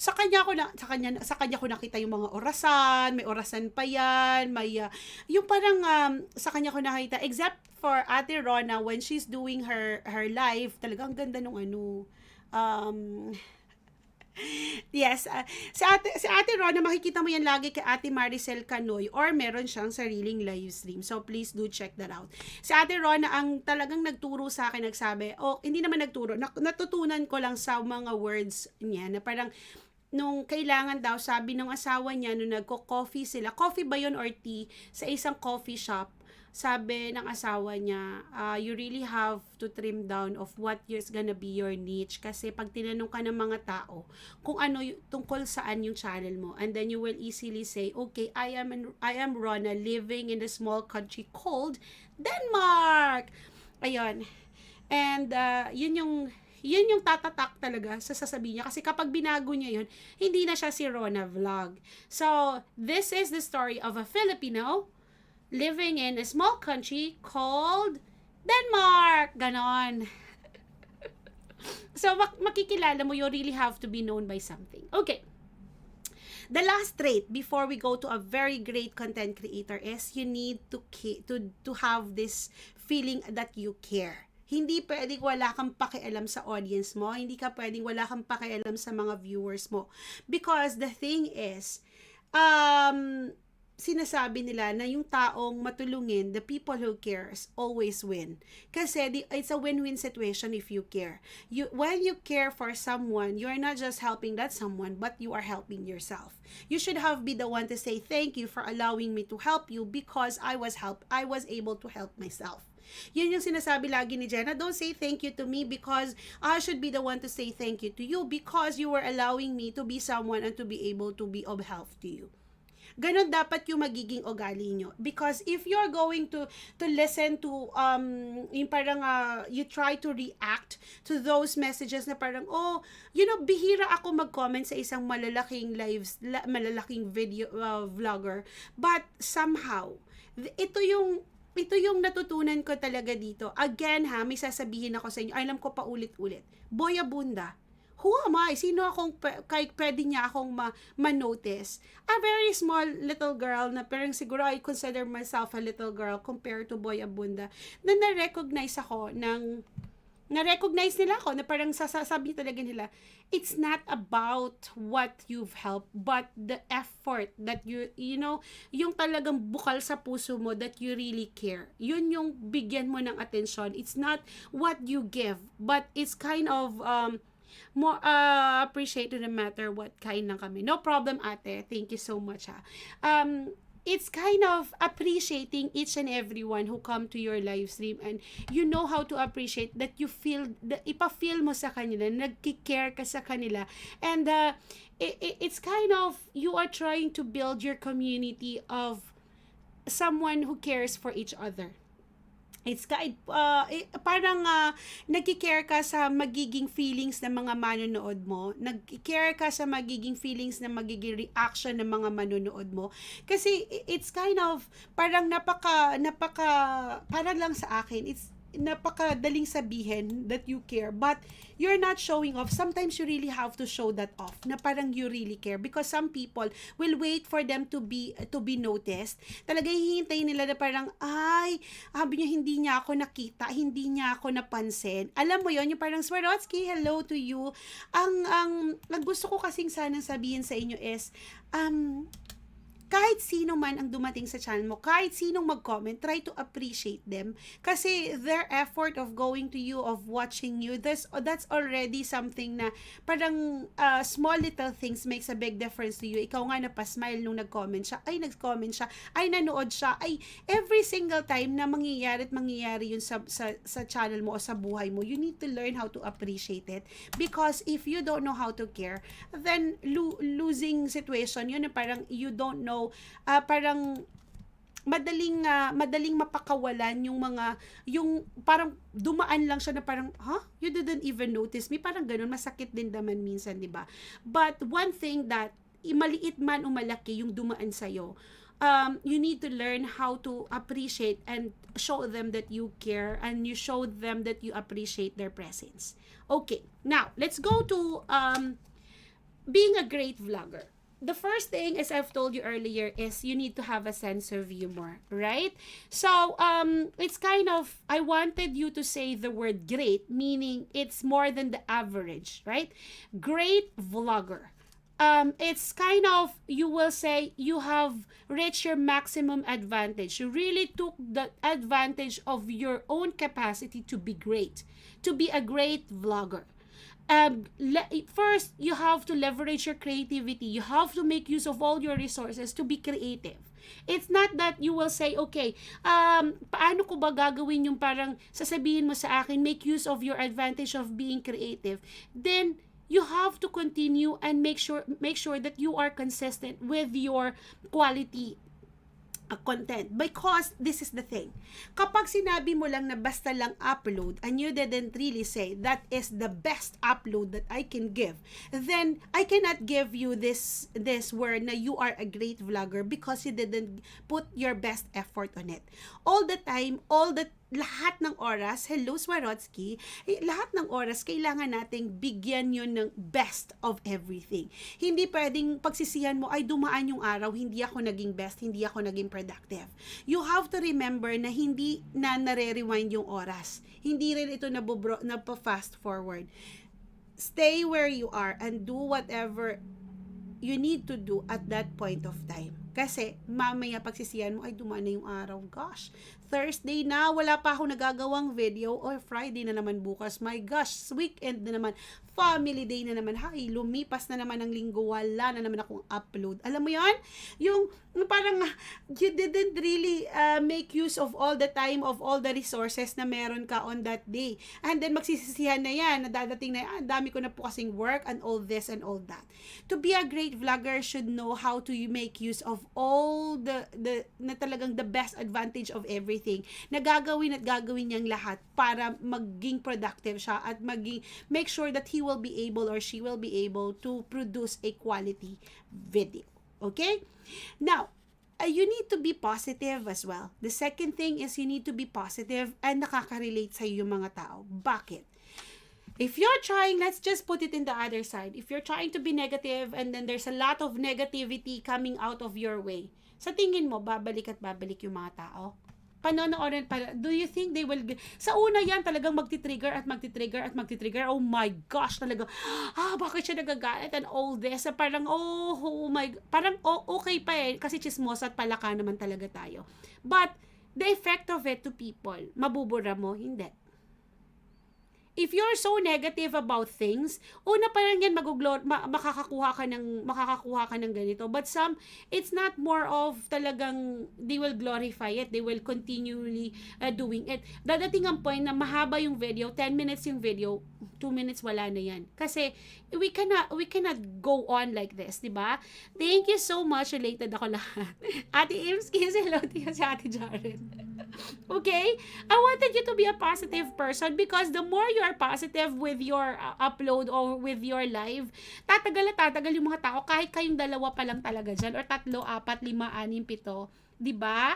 sa kanya ko nakita yung mga orasan, may orasan pa yan, may yung parang sa kanya ko nakita except for Ate Rona when she's doing her live, talagang ganda nung ano. Um, Yes, si Ate Rona, makikita mo yan lagi kay Ate Maricel Canoy or meron siyang sariling live stream. So, please do check that out. Si Ate Rona ang talagang nagturo sa akin, nagsabi, hindi naman nagturo, natutunan ko lang sa mga words niya na parang nung kailangan daw, sabi ng asawa niya, nung nagko-coffee sila, coffee ba yun or tea, sa isang coffee shop, sabi ng asawa niya, you really have to trim down of what is gonna be your niche. Kasi pag tinanong ka ng mga tao kung ano tungkol saan yung channel mo, and then you will easily say, okay, I am Rona living in a small country called Denmark. Ayun. And yun yung tatatak talaga sa sasabihin niya. Kasi kapag binago niya yun, hindi na siya si Rona Vlog. So, this is the story of a Filipino living in a small country called Denmark. Ganon. So, makikilala mo, you really have to be known by something. Okay. The last trait before we go to a very great content creator is you need to have this feeling that you care. Hindi pwedeng wala kang pakialam sa audience mo. Hindi ka pwedeng wala kang pakialam sa mga viewers mo. Because the thing is, sinasabi nila na yung taong matulungin, the people who cares always win. Kasi it's a win-win situation if you care. When you care for someone, you're not just helping that someone, but you are helping yourself. You should be the one to say thank you for allowing me to help you because I was able to help myself. Yun yung sinasabi lagi ni Jenna, don't say thank you to me because I should be the one to say thank you to you because you were allowing me to be someone and to be able to be of help to you. Ganon dapat yung magiging ugali nyo. Because if you're going to listen to, yung parang, you try to react to those messages na parang, bihira ako mag-comment sa isang malalaking video vlogger. But somehow, ito yung natutunan ko talaga dito. Again may sasabihin ako sa inyo, alam ko pa ulit-ulit. Boy Abunda, who am I? Sino akong pwede niya akong ma-notice? A very small little girl na parang siguro I consider myself a little girl compared to Boy Abunda na na-recognize nila ako na parang sasabi talaga nila, it's not about what you've helped but the effort that yung talagang bukal sa puso mo that you really care. Yun yung bigyan mo ng atensyon. It's not what you give but it's kind of more appreciate no matter what kind ng kami. No problem, ate. Thank you so much, ha. It's kind of appreciating each and everyone who come to your live stream and you know how to appreciate that you feel, ipa-feel mo sa kanila, nagki-care ka sa kanila. And it's kind of, you are trying to build your community of someone who cares for each other. It's parang nagki-care ka sa magiging feelings ng mga manonood mo. Nagki-care ka sa magiging feelings na magiging reaction ng mga manonood mo. Kasi it's kind of parang parang lang sa akin, it's napakadaling sabihin that you care but you're not showing off. Sometimes you really have to show that off na parang you really care because some people will wait for them to be noticed. Talaga hihintay nila na parang sabi niya hindi niya ako nakita, hindi niya ako napansin. Alam mo yon yung parang Swarovski, hello to you. Ang gusto ko kasing sanang sabihin sa inyo is kahit sino man ang dumating sa channel mo, kahit sinong mag-comment, try to appreciate them. Kasi their effort of going to you, of watching you, that's already something na parang small little things makes a big difference to you. Ikaw nga napasmile nung nag-comment siya, nag-comment siya, nanood siya, every single time na mangyayari yun sa channel mo o sa buhay mo, you need to learn how to appreciate it. Because if you don't know how to care, then losing situation, yun na parang you don't know, parang madaling mapakawalan yung parang dumaan lang siya na parang, you didn't even notice me, parang ganun, masakit din naman minsan, di ba? But one thing that maliit man o malaki yung dumaan sa'yo, you need to learn how to appreciate and show them that you care, and you show them that you appreciate their presence. Okay, now let's go to being a great vlogger. The first thing, as I've told you earlier, is you need to have a sense of humor, right? So, it's kind of, I wanted you to say the word great, meaning it's more than the average, right? Great vlogger. It's kind of, you will say, you have reached your maximum advantage. You really took the advantage of your own capacity to be great, to be a great vlogger. First, you have to leverage your creativity. You have to make use of all your resources to be creative. It's not that you will say, okay, paano ko ba gagawin yung parang sasabihin mo sa akin, make use of your advantage of being creative. Then, you have to continue and make sure that you are consistent with your quality content, because this is the thing, kapag sinabi mo lang na basta lang upload and you didn't really say that is the best upload that I can give, then I cannot give you this word na you are a great vlogger because you didn't put your best effort on it. All the time, lahat ng oras, hello Swarovski, lahat ng oras kailangan nating bigyan yun ng best of everything. Hindi pwedeng pagsisihan mo, ay dumaan yung araw, hindi ako naging best, hindi ako naging productive. You have to remember na hindi na nare-rewind yung oras. Hindi rin ito na-fast forward. Stay where you are and do whatever you need to do at that point of time. Kasi mamaya pagsisiyan mo, ay dumaan na yung araw. Gosh, Thursday na, wala pa ako nagagawang video, or Friday na naman bukas. My gosh, weekend na naman, family day na naman. Hay, lumipas na naman ng linggo, wala na naman akong upload. Alam mo yon? Yung parang you didn't really make use of all the time, of all the resources na meron ka on that day. And then magsisisihan na yan, na dadating na yan, dami ko na po kasing work and all this and all that. To be a great vlogger should know how to make use of all the na talagang the best advantage of everything na gagawin niyang lahat para maging productive siya at make sure that he will be able or she will be able to produce a quality video. Okay? Now, you need to be positive as well. The second thing is you need to be positive and nakaka-relate sa yung mga tao. Bakit? If you're trying, let's just put it in the other side. If you're trying to be negative and then there's a lot of negativity coming out of your way, sa tingin mo, babalik at babalik yung mga tao? Panonoorin pa, do you think they will, sa una yan, talagang magti-trigger at magti-trigger at magti-trigger. Oh my gosh, talagang, bakit siya nagagalit and all this? Parang, oh my, parang okay pa kasi chismosa at palaka naman talaga tayo. But, the effect of it to people, mabubura mo, hindi. If you're so negative about things, una pa lang yan makakakuha ka ng ganito. But it's not more of talagang they will glorify it. They will continually doing it. Dadating ang point na mahaba yung video, 10 minutes yung video, 2 minutes wala na yan. Kasi we cannot go on like this, di ba? Thank you so much. Related ako lahat. Ate Imski, hello to si Ate Jaren. Okay? I wanted you to be a positive person because the more you are positive with your upload or with your live, tatagal yung mga tao kahit kayong dalawa pa lang talaga dyan or 3, 4, 5, 6, 7, di ba?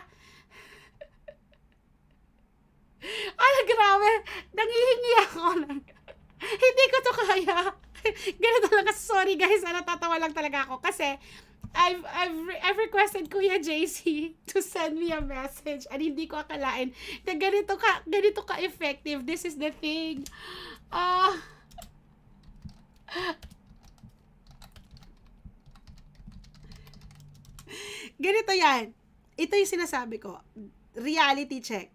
Ay, grabe. Nangihingi ako lang. Hindi ko to kaya. Ganito lang kasi, sorry guys, natatawa lang talaga ako kasi I've requested Kuya JC to send me a message and hindi ko akalain na ganito ka effective. This is the thing. Ganito yan. Ito yung sinasabi ko. Reality check.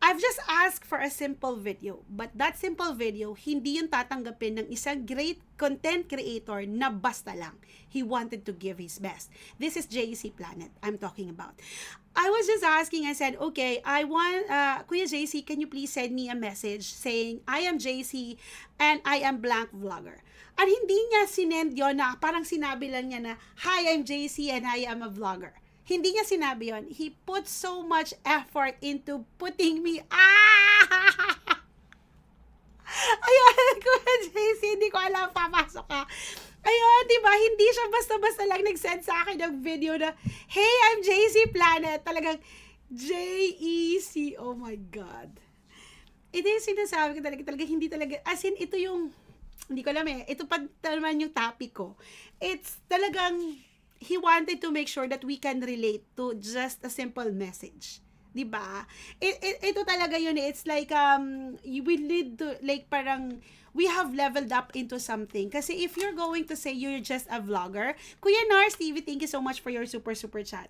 I've just asked for a simple video, but that simple video, hindi yung tatanggapin ng isang great content creator na basta lang. He wanted to give his best. This is JC Planet I'm talking about. I was just asking, I said, okay, I want, Kuya JC, can you please send me a message saying, I am JC and I am blank vlogger. At hindi niya sinend yun na parang sinabi lang niya na, hi, I'm JC and I am a vlogger. Hindi niya sinabi yun. He put so much effort into putting me, ayun, Kuya JC, hindi ko alam, papasok ka. Ayun, di ba? Hindi siya basta-basta lang nag-send sa akin ng video na, hey, I'm JC Planet. Talagang, JEC. Oh my God. Ito yung sinasabi ko talaga, hindi talaga, as in, ito yung, hindi ko alam eh, ito pa naman yung topic ko. It's talagang, he wanted to make sure that we can relate to just a simple message. Diba? Ito talaga yun eh. It's like, we need to, like, parang, we have leveled up into something. Kasi if you're going to say you're just a vlogger, Kuya Nars TV, thank you so much for your super chat.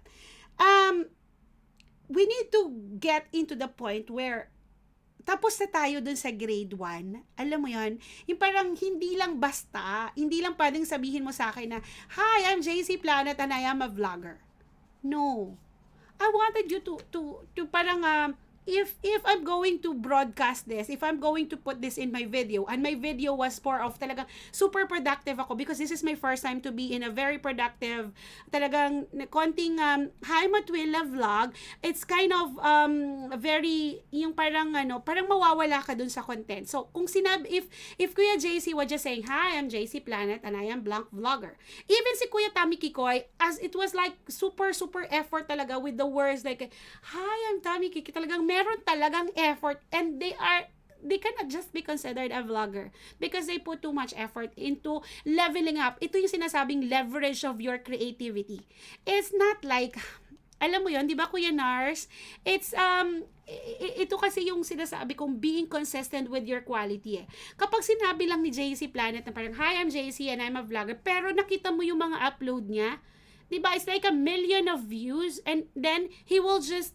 We need to get into the point where tapos na tayo dun sa grade 1. Alam mo yon, yung parang hindi lang basta, hindi lang pwedeng sabihin mo sa akin na, hi, I'm JC Planet and I am a vlogger. No. I wanted you to parang, if I'm going to broadcast this, if I'm going to put this in my video, and my video was more of talagang super productive ako because this is my first time to be in a very productive, talagang konting hi Matwilla vlog. It's kind of very, yung parang parang mawawala ka dun sa content. So, kung if Kuya JC was just saying, hi, I'm JC Planet and I am blank vlogger. Even si Kuya Tammy Kikoy, as it was like super effort talaga with the words like, hi, I'm Tammy Kikoy, talagang meron talagang effort, and they cannot just be considered a vlogger because they put too much effort into leveling up. Ito yung sinasabing leverage of your creativity. It's not like, alam mo yun, di ba Kuya Nars? It's, ito kasi yung sinasabi kong being consistent with your quality eh. Kapag sinabi lang ni JC Planet na parang, hi, I'm JC and I'm a vlogger, pero nakita mo yung mga upload niya, di ba? It's like 1 million of views, and then he will just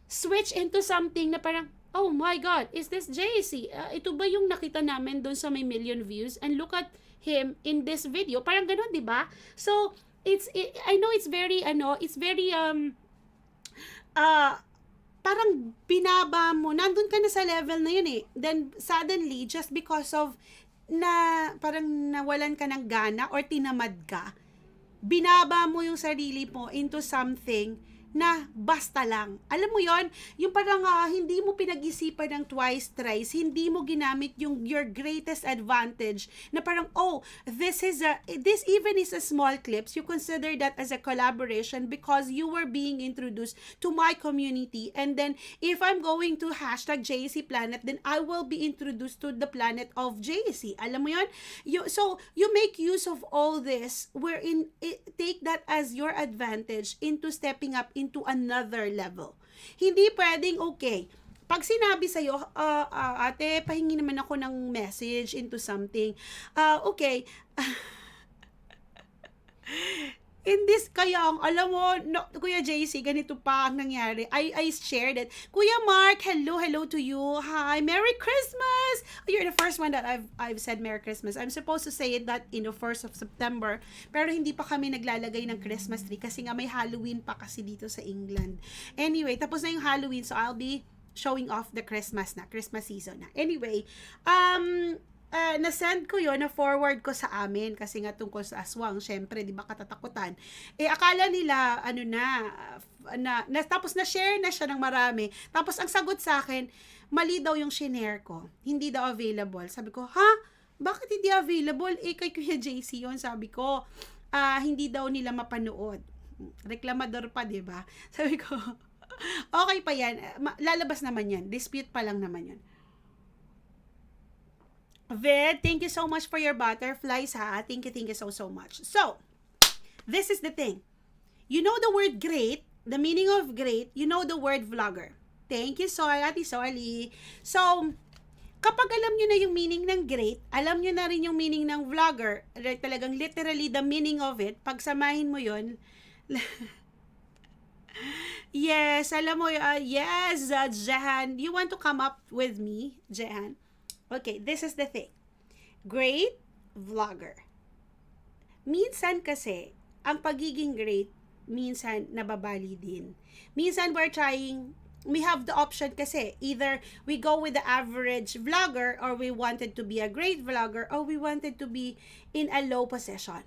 switch into something na parang, oh my God, is this JC? Ito ba yung nakita namin doon sa may million views? And look at him in this video. Parang ganun, di ba? So, I know it's very, parang binaba mo, nandun ka na sa level na yun eh. Then, suddenly, just because of parang nawalan ka ng gana or tinamad ka, binaba mo yung sarili mo into something na basta lang. Alam mo yon, yung parang hindi mo pinag-isipan ng twice, thrice, hindi mo ginamit yung your greatest advantage na parang, oh, this even is a small clips, you consider that as a collaboration because you were being introduced to my community, and then if I'm going to hashtag JC Planet, then I will be introduced to the planet of JC. Alam mo yon? So, you make use of all this wherein take that as your advantage into stepping up into another level. Hindi pwedeng, okay, pag sinabi sa'yo, ate, pahingi naman ako ng message into something, okay, in this, kaya, alam mo, no, Kuya JC, ganito pa ang nangyari. I shared it. Kuya Mark, hello to you. Hi, Merry Christmas! You're the first one that I've said Merry Christmas. I'm supposed to say it that in the 1st of September, pero hindi pa kami naglalagay ng Christmas tree kasi nga may Halloween pa kasi dito sa England. Anyway, tapos na yung Halloween, so I'll be showing off the Christmas season na. Anyway, na-send ko yon, na-forward ko sa amin kasi nga tungkol sa aswang, syempre, di ba katatakutan. Akala nila, tapos na-share na siya ng marami. Tapos ang sagot sa akin, mali daw yung shinare ko. Hindi daw available. Sabi ko, ha? Bakit hindi available? Kay Kuya JC yun, sabi ko. Hindi daw nila mapanood. Reklamador pa, di ba? Sabi ko, okay pa yan. Lalabas naman yan. Dispute pa lang naman yan. Ved, thank you so much for your butterflies, ha? Thank you so much. So, this is the thing. You know the word great, the meaning of great, you know the word vlogger. Thank you, Ate Soli. So, kapag alam nyo na yung meaning ng great, alam nyo na rin yung meaning ng vlogger, talagang literally the meaning of it, pagsamahin mo yun, yes, alam mo, yes, Jehan, you want to come up with me, Jehan? Okay, this is the thing. Great vlogger. Minsan kasi, ang pagiging great, minsan nababali din. Minsan we have the option kasi, either we go with the average vlogger, or we wanted to be a great vlogger, or we wanted to be in a low position.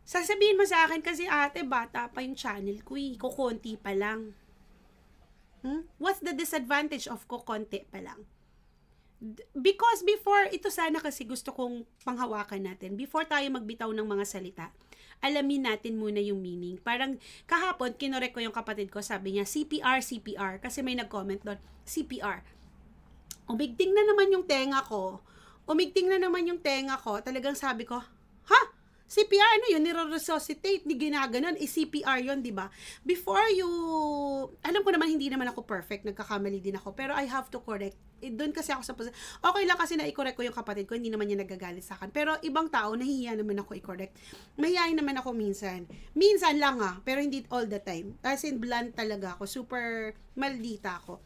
Sasabihin mo sa akin kasi, ate, bata pa yung channel ko, kukonti pa lang. What's the disadvantage of kukonti pa lang? Because before, ito sana kasi gusto kong panghawakan natin. Before tayo magbitaw ng mga salita, alamin natin muna yung meaning. Parang kahapon, kinorek ko yung kapatid ko, sabi niya, CPR, CPR. Kasi may nag-comment doon, CPR. Umigting na naman yung tenga ko. Talagang sabi ko, ha? CPR, ano yun? Nire-resuscitate, ni ginaganon. CPR yun, di ba? Before you, alam ko naman, hindi naman ako perfect. Nagkakamali din ako. Pero I have to correct. Doon kasi ako sa okay lang kasi na-correct ko yung kapatid ko. Hindi naman niya nagagalit sa akin. Pero ibang tao, nahihiya naman ako i-correct. Mahihayin naman ako minsan. Minsan lang pero hindi all the time. As in, blunt talaga ako. Super maldita ako.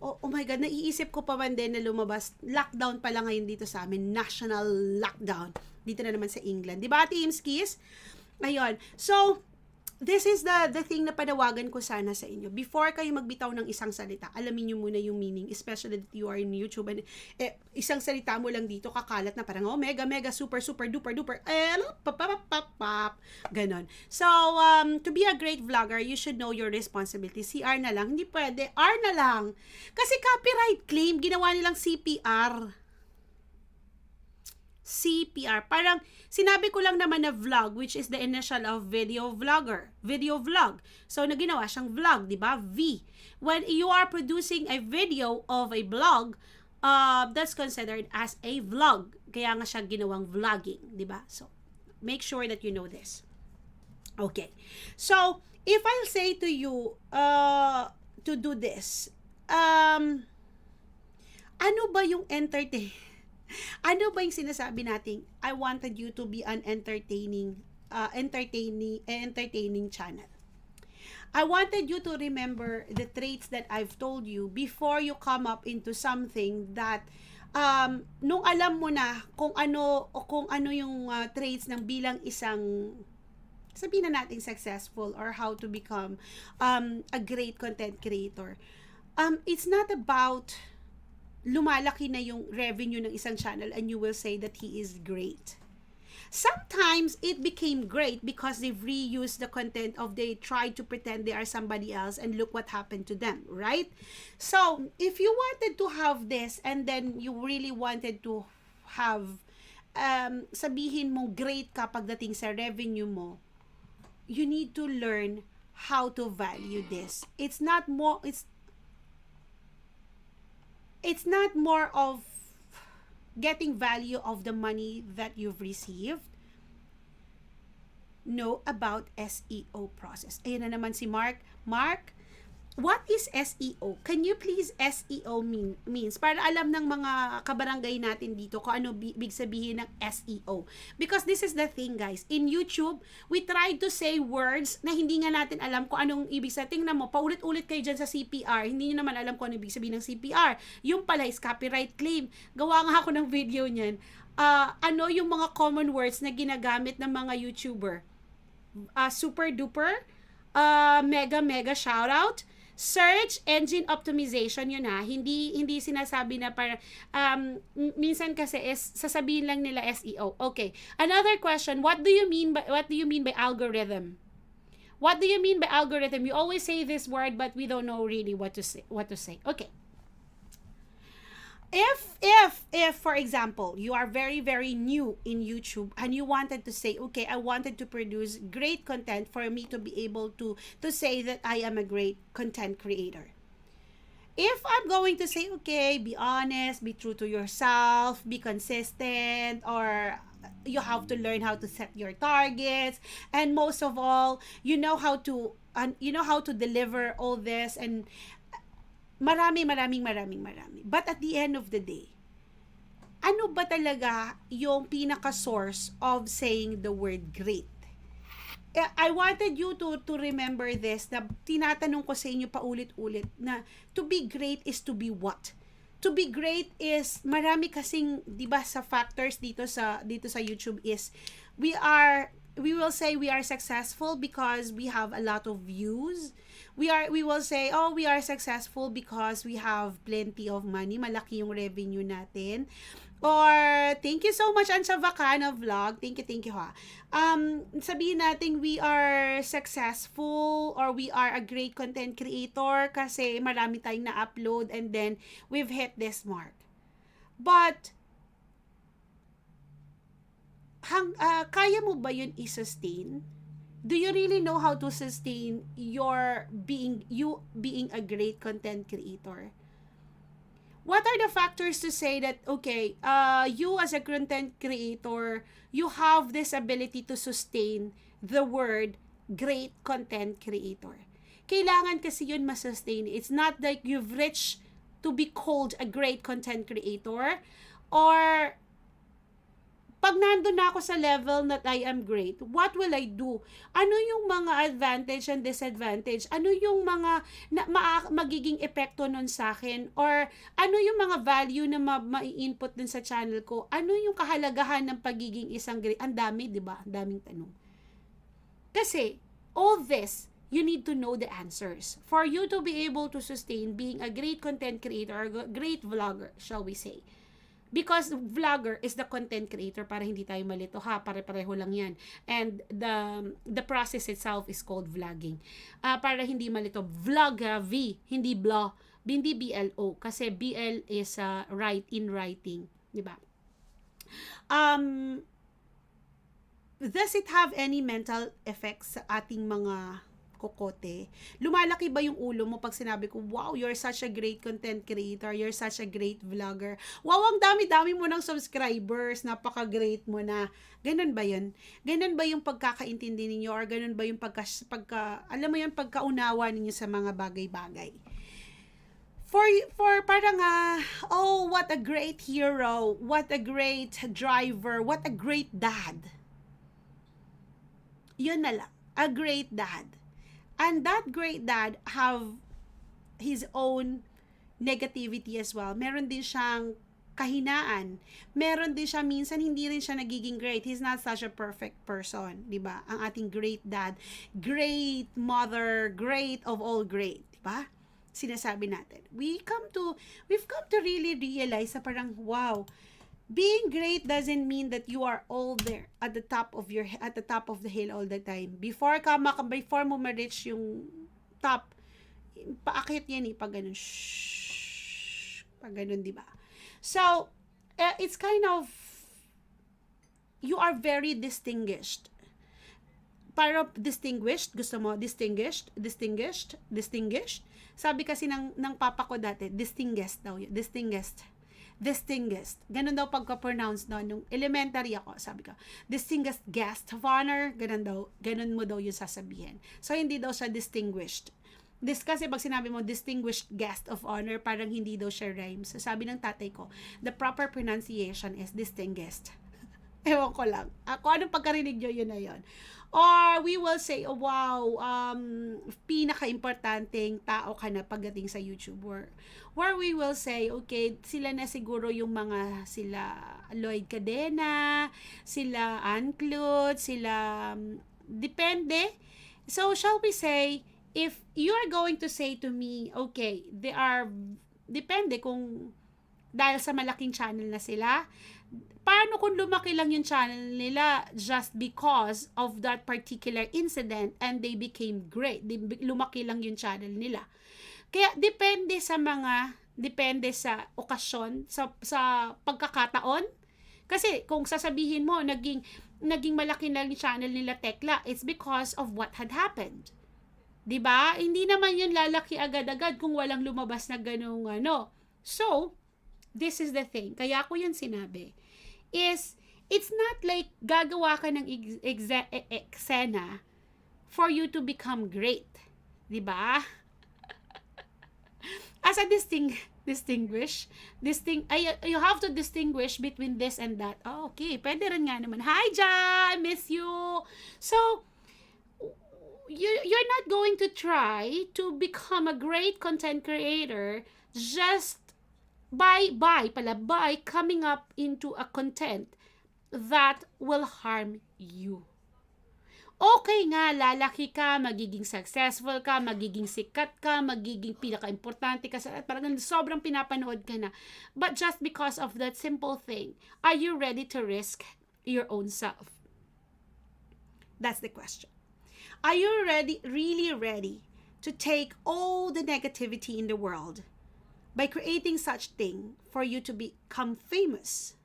Oh my God, naiisip ko pa man din na lumabas. Lockdown pala ngayon dito sa amin. National lockdown. Dito na naman sa England. Di ba, Team Skis? Ayun. So, this is the thing na panawagan ko sana sa inyo. Before kayo magbitaw ng isang salita, alamin nyo muna yung meaning, especially that you are in YouTube. And, isang salita mo lang dito, kakalat na parang, mega, super, duper, ganon. So, to be a great vlogger, you should know your responsibility. CR na lang, hindi pwede, R na lang. Kasi copyright claim, ginawa nilang CPR. Parang sinabi ko lang naman na vlog, which is the initial of video vlog. So naginawa siyang vlog, di ba? V. When you are producing a video of a blog, that's considered as a vlog. Kaya nga siya ginawang vlogging, di ba? So make sure that you know this. Okay. So if I'll say to you to do this, ano ba yung ano ba yung sinasabi nating I wanted you to be an entertaining channel. I wanted you to remember the traits that I've told you before you come up into something that nung alam mo na kung ano yung traits ng bilang isang, sabihin na natin, successful or how to become a great content creator. It's not about lumalaki na yung revenue ng isang channel and you will say that he is great. Sometimes it became great because they've reused the content of they tried to pretend they are somebody else and look what happened to them, right? So, if you wanted to have this and then you really wanted to have sabihin mo great ka pagdating sa revenue mo, you need to learn how to value this. It's not more of getting value of the money that you've received. Know about SEO process. Ayan na naman si Mark. Mark, what is SEO? Can you please SEO means? Para alam ng mga kabarangay natin dito kung ano big sabihin ng SEO. Because this is the thing, guys. In YouTube, we try to say words na hindi nga natin alam kung anong ibig sabihin. Tingnan mo, paulit-ulit kayo dyan sa CPR. Hindi nyo naman alam kung ano ibig sabihin ng CPR. Yung pala is copyright claim. Gawa nga ako ng video niyan. Ano yung mga common words na ginagamit ng mga YouTuber? Super duper, mega shoutout, search engine optimization, yun hindi sinasabi na para minsan kasi is sasabihin lang nila SEO. Okay, another question, what do you mean by algorithm? What do you mean by algorithm? You always say this word but we don't know really what to say. Okay, if for example you are very new in YouTube and you wanted to say, okay, I wanted to produce great content for me to be able to say that I am a great content creator. If I'm going to say, okay, be honest, be true to yourself, be consistent, or you have to learn how to set your targets, and most of all, you know how to deliver all this, and maraming. But at the end of the day, ano ba talaga yung pinaka-source of saying the word great? I wanted you to remember this, na tinatanong ko sa inyo paulit-ulit na to be great is to be what? To be great is, marami kasing, di ba, sa factors dito sa YouTube is, we will say we are successful because we have a lot of views. We will say, we are successful because we have plenty of money, malaki yung revenue natin. Or, thank you so much, Ansha Vacana Vlog. Thank you ha. Sabihin natin we are successful or we are a great content creator kasi marami tayong na-upload and then we've hit this mark. But, kaya mo ba yun i-sustain? Do you really know how to sustain you being a great content creator? What are the factors to say that, okay, you as a content creator, you have this ability to sustain the word great content creator? Kailangan kasi yun masustain. It's not like you've reached to be called a great content creator, or pag nandun na ako sa level that I am great, what will I do? Ano yung mga advantage and disadvantage? Ano yung mga magiging epekto nun sa akin? Or ano yung mga value na ma-input dun sa channel ko? Ano yung kahalagahan ng pagiging isang great? Ang dami, di ba? Ang daming tanong. Kasi, all this, you need to know the answers. For you to be able to sustain being a great content creator or great vlogger, shall we say. Because vlogger is the content creator, para hindi tayo malito ha, pare-pareho lang yan. And the process itself is called vlogging. Para hindi malito, vlog, V, hindi blah, hindi BLO, kasi BL is in writing, di ba? Does it have any mental effects sa ating mga kokote? Lumalaki ba yung ulo mo pag sinabi ko, wow, you're such a great content creator, you're such a great vlogger, wow, ang dami-dami mo ng subscribers, napaka-great mo na. Ganun ba yun? Ganun ba yung pagkakaintindi ninyo, or ganun ba yung alam mo yung pagkaunawa ninyo sa mga bagay-bagay? For parang oh, what a great hero, what a great driver, what a great dad. Yun na lang, a great dad. And that great dad have his own negativity as well. Meron din siyang kahinaan. Meron din siya, minsan hindi rin siya nagiging great. He's not such a perfect person, di ba? Ang ating great dad, great mother, great of all great, di ba? Sinasabi natin. We've come to really realize na parang, wow, being great doesn't mean that you are all there at the top of the hill all the time. Before mo ma-reach yung top, paakit yan pag ganun, pag ganun, di ba? So, it's kind of, you are very distinguished. Para distinguished, gusto mo, distinguished. Sabi kasi ng papa ko dati, distinguished daw yun, distinguished. Ganun daw pagka-pronounce no, nung elementary ako, sabi ko, distinguished guest of honor, ganun mo daw yung sasabihin. So, hindi daw siya distinguished. Kasi pag sinabi mo, distinguished guest of honor, parang hindi daw siya rhymes. So, sabi ng tatay ko, the proper pronunciation is distinguished. Ewan ko lang. Kung anong pagkarinig nyo, yun na yun. Or we will say, oh, wow, pinaka-importanting tao ka na pagdating sa YouTube. Where we will say, okay, sila na siguro yung sila Lloyd Cadena, sila Anclut, sila, depende. So, shall we say, if you are going to say to me, okay, depende kung dahil sa malaking channel na sila, paano kung lumaki lang yung channel nila just because of that particular incident and they became great? Lumaki lang yung channel nila. Kaya depende sa okasyon, sa pagkakataon. Kasi kung sasabihin mo, naging malaki lang yung channel nila Tekla, it's because of what had happened. 'Di ba? Hindi naman yun lalaki agad-agad kung walang lumabas na ganung ano. So, this is the thing. Kaya ko yun sinabi. It's not like gagawa ka ng eksena for you to become great. 'Di ba? As a you have to distinguish between this and that. Oh, okay, pwede rin nga naman. Hi, Ja! I miss you! So, you're not going to try to become a great content creator just by coming up into a content that will harm you. Okay nga, lalaki ka, magiging successful ka, magiging sikat ka, magiging pinaka-importante ka, parang sobrang pinapanood ka na. But just because of that simple thing, are you ready to risk your own self? That's the question. Are you really ready to take all the negativity in the world by creating such thing for you to become famous,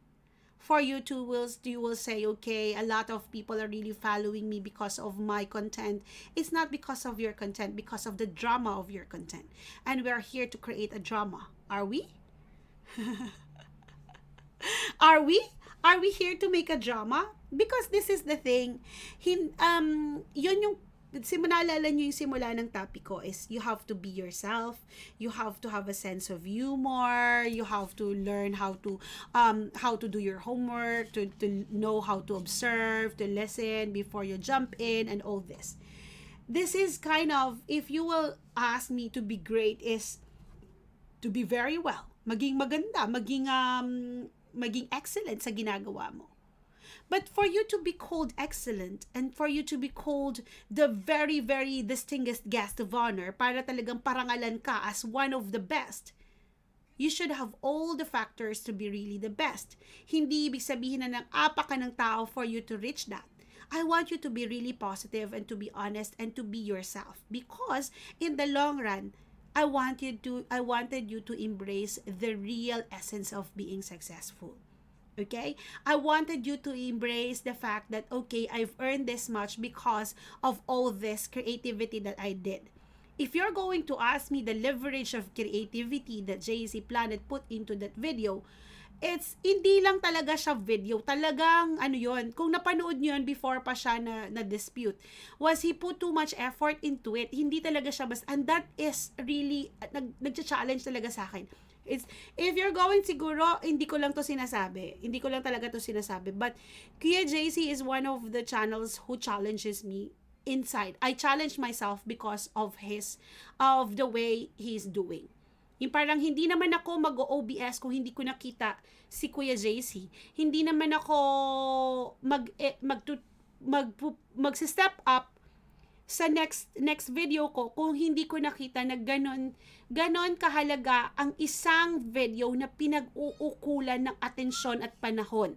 for you to you will say, okay, a lot of people are really following me because of my content. It's not because of your content, because of the drama of your content. And we are here to create a drama. Are we? Are we? Are we here to make a drama? Because this is the thing. Yun yung naalala nyo yung simula ng topic ko is you have to be yourself. You have to have a sense of humor. You have to learn how to do your homework, to know how to observe, to listen before you jump in, and all this. This is kind of, if you will ask me to be great, is to be very well. Maging maganda, maging excellent sa ginagawa mo. But for you to be called excellent and for you to be called the very, very distinguished guest of honor, para talagang parangalan ka as one of the best, you should have all the factors to be really the best. Hindi ibig sabihin na nang-apa ka ng tao for you to reach that. I want you to be really positive and to be honest and to be yourself. Because in the long run, I wanted you to embrace the real essence of being successful. Okay? I wanted you to embrace the fact that, okay, I've earned this much because of all this creativity that I did. If you're going to ask me the leverage of creativity that JC Planet put into that video, it's hindi lang talaga siya video. Talagang, yun, kung napanood nyo yun before pa siya na dispute, was he put too much effort into it. Hindi talaga siya and that is really, nag-challenge talaga sa akin. It's, if you're going siguro, hindi ko lang talaga to sinasabi. But Kuya JC is one of the channels who challenges me inside. I challenge myself because of the way he's doing. Yung parang hindi naman ako mag-OBS kung hindi ko nakita si Kuya JC. Hindi naman ako mag-step up sa next video ko kung hindi ko nakita na ganon kahalaga ang isang video na pinag-uukulan ng atensyon at panahon.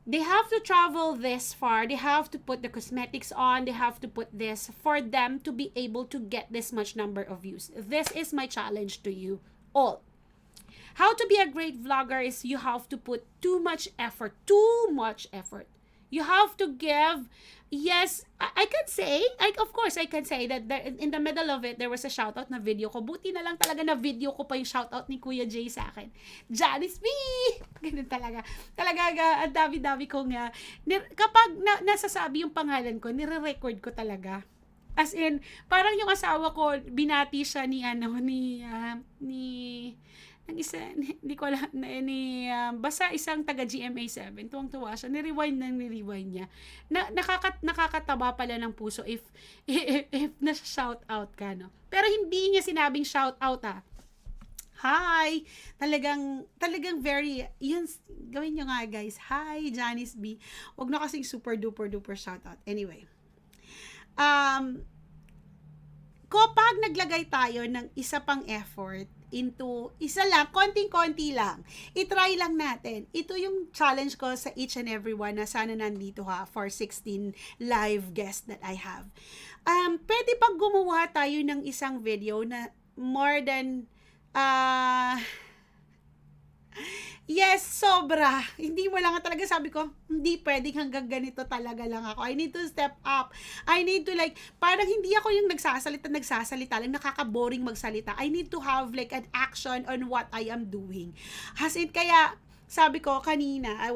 They have to travel this far. They have to put the cosmetics on. They have to put this for them to be able to get this much number of views. This is my challenge to you all. How to be a great vlogger is you have to put too much effort. You have to give, yes, I can say that there, in the middle of it, there was a shoutout na video ko. Buti na lang talaga na video ko pa yung shoutout ni Kuya Jay sa akin. JANICE B! Ganun talaga. Talaga, ang dami-dami kong, kapag nasasabi yung pangalan ko, nire-record ko talaga. As in, parang yung asawa ko, binati siya ang isa, hindi ko alam, basta isang taga GMA7, tuwang-tuwa siya, ni-rewind niya. Nakakataba pala ng puso if na-shout out ka, no? Pero hindi niya sinabing shout out, Hi! Talagang very, yun, gawin nyo nga guys. Hi, JANICE B. Huwag na kasing super duper shout out. Anyway. Kapag naglagay tayo ng isa pang effort into isa lang, konting-konti lang, itry lang natin. Ito yung challenge ko sa each and every one na sana nandito for 16 live guests that I have. Pwede pag gumawa tayo ng isang video na more than yes, sobra. Hindi mo lang talaga, sabi ko, hindi pwedeng hanggang ganito talaga lang ako. I need to step up. I need to parang hindi ako yung nagsasalita lang, nakaka-boring magsalita. I need to have an action on what I am doing. As in, kaya, sabi ko kanina, I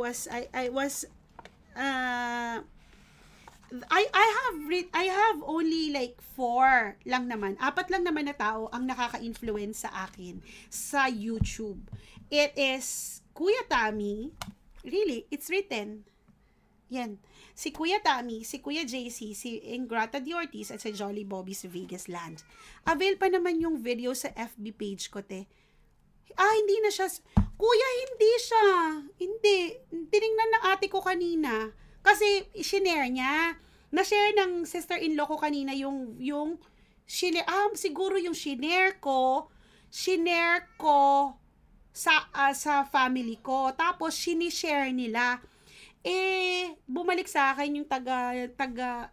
have only 4 lang naman, 4 lang naman na tao ang nakaka-influence sa akin sa YouTube. It is Kuya Tommy, really, it's written. Yan. Si Kuya Tommy, si Kuya JC, si Ingrata D. Ortiz, at si Jolly Bobby's Vegas Land. Avail pa naman yung video sa FB page ko, te. Hindi na siya. Kuya, hindi siya. Hindi. Tinignan ng ate ko kanina. Kasi, shinare niya. Na-share ng sister-in-law ko kanina yung shinare. Siguro yung shinare ko sa family ko. Tapos, sinishare nila. Bumalik sa akin yung taga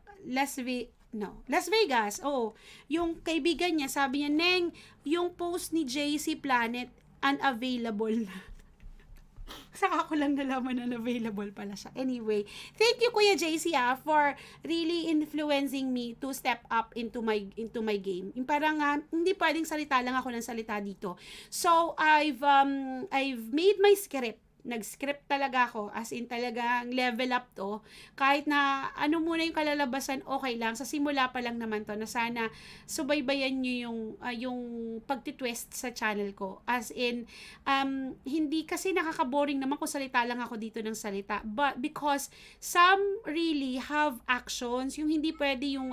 No. Las Vegas, oo. Yung kaibigan niya, sabi niya, Neng, yung post ni JC Planet, unavailable na. Saka ko lang nalaman na available pala siya. Anyway, thank you Kuya JC for really influencing me to step up into my game. Yung parang hindi pwedeng salita lang ako ng salita dito. So I've made my script. Nag-script talaga ako, as in talagang level up to. Kahit na ano muna yung kalalabasan, okay lang. Sa simula pa lang naman to, na sana subaybayan nyo yung pagtitwist sa channel ko. As in, hindi kasi nakaka-boring naman kung salita lang ako dito ng salita. But because some really have actions, yung hindi pwede yung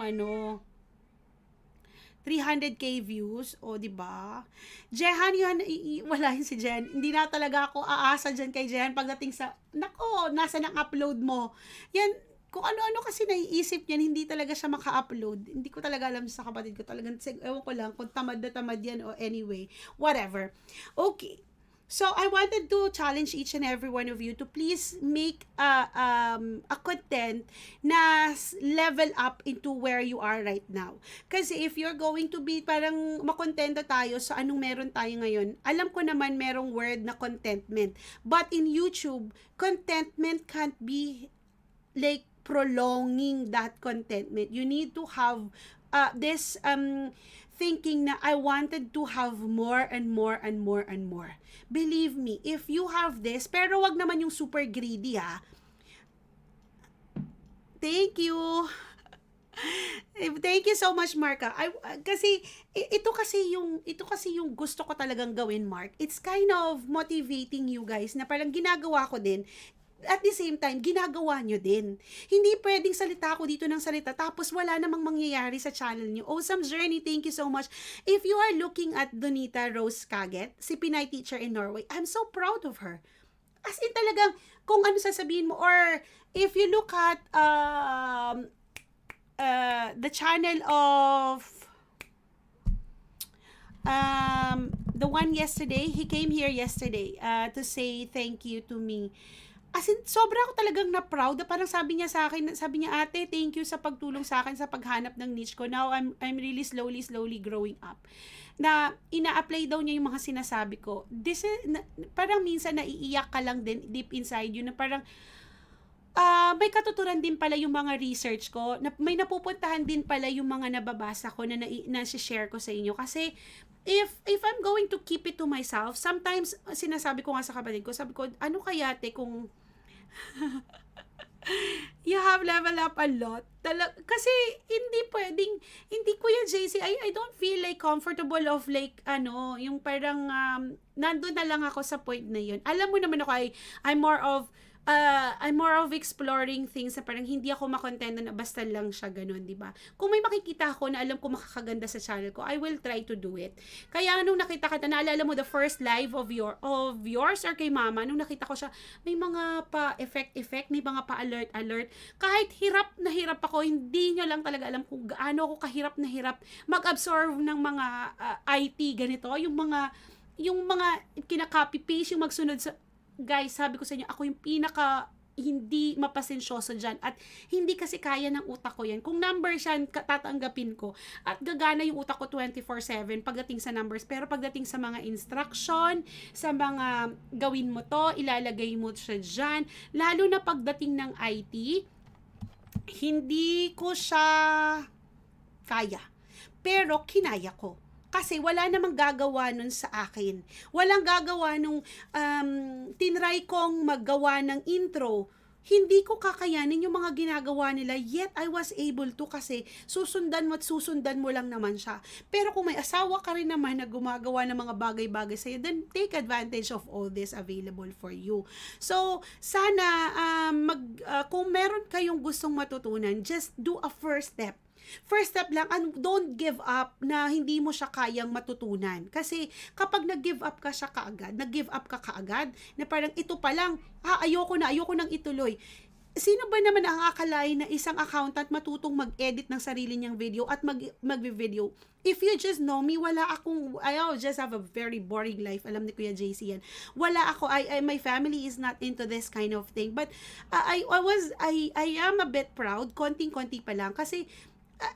300k views, o di ba? Jehan, yun, wala yun si Jen. Hindi na talaga ako aasa dyan kay Jehan pagdating sa, nako, nasa nang upload mo. Yan, kung ano-ano kasi naiisip niyan, hindi talaga siya maka-upload. Hindi ko talaga alam sa kapatid ko. Talagang, ewan ko lang, kung tamad na tamad yan, o anyway, whatever. Okay. So, I wanted to challenge each and every one of you to please make a content na level up into where you are right now. Kasi if you're going to be parang makontento tayo sa anong meron tayo ngayon, alam ko naman merong word na contentment. But in YouTube, contentment can't be like prolonging that contentment. You need to have this thinking na I wanted to have more and more and more and more. Believe me, if you have this, pero wag naman yung super greedy Thank you. Thank you so much, Marka. Kasi ito kasi yung gusto ko talagang gawin, Mark. It's kind of motivating you guys na parang ginagawa ko din. At the same time, ginagawa nyo din. Hindi pwedeng salita ako dito ng salita tapos wala namang mangyayari sa channel nyo. Awesome Journey, thank you so much. If you are looking at Donita Rose Kaget, si Pinay teacher in Norway, I'm so proud of her. As in talagang, kung ano sasabihin mo, or if you look at the channel of the one yesterday, he came here yesterday to say thank you to me. As in, sobra ako talagang na-proud. Parang sabi niya sa akin, sabi niya, ate, thank you sa pagtulong sa akin sa paghanap ng niche ko. Now, I'm really slowly growing up. Na ina-apply daw niya yung mga sinasabi ko. This is, parang minsan naiiyak ka lang din deep inside you na parang, may katuturan din pala yung mga research ko. May napupuntahan din pala yung mga nababasa ko na share ko sa inyo. Kasi, if I'm going to keep it to myself, sometimes, sinasabi ko nga sa kapatid ko, sabi ko, ano kaya kung you have level up a lot. Kasi, hindi ko yan, JC, I don't feel like comfortable of like, yung parang, nandun na lang ako sa point na yun. Alam mo naman ako, I'm more of exploring things na parang hindi ako makontento na basta lang siya ganun, di ba? Kung may makikita ako na alam ko makakaganda sa channel ko, I will try to do it. Kaya nung nakita ka, naalala mo the first live of yours or kay mama, nung nakita ko siya, may mga pa-effect, may mga pa-alert. Kahit hirap na hirap ako, hindi nyo lang talaga alam kung gaano ako kahirap na hirap mag-absorb ng mga IT ganito, yung mga kinaka-copy-paste, yung magsunod sa guys, sabi ko sa inyo, ako yung pinaka hindi mapasensyoso dyan. At hindi kasi kaya ng utak ko yan. Kung numbers yan, tatanggapin ko. At gagana yung utak ko 24/7 pagdating sa numbers. Pero pagdating sa mga instruction, sa mga gawin mo to, ilalagay mo siya dyan. Lalo na pagdating ng IT, hindi ko siya kaya. Pero kinaya ko. Kasi wala namang gagawa nun sa akin. Walang gagawa nung tinry kong maggawa ng intro. Hindi ko kakayanin yung mga ginagawa nila, yet I was able to kasi susundan mo lang naman siya. Pero kung may asawa ka rin naman na gumagawa ng mga bagay-bagay sa'yo, then take advantage of all this available for you. So, sana kung meron kayong gustong matutunan, just do a first step. First step lang, and don't give up na hindi mo siya kayang matutunan. Kasi kapag nag-give up ka kaagad, na parang ito pa lang, ayoko nang ituloy. Sino ba naman ang akalain na isang accountant matutong mag-edit ng sarili niyang video at mag-video? If you just know me, I just have a very boring life. Alam ni Kuya JC yan. Wala ako, my family is not into this kind of thing. But I am a bit proud, konting-konti pa lang, kasi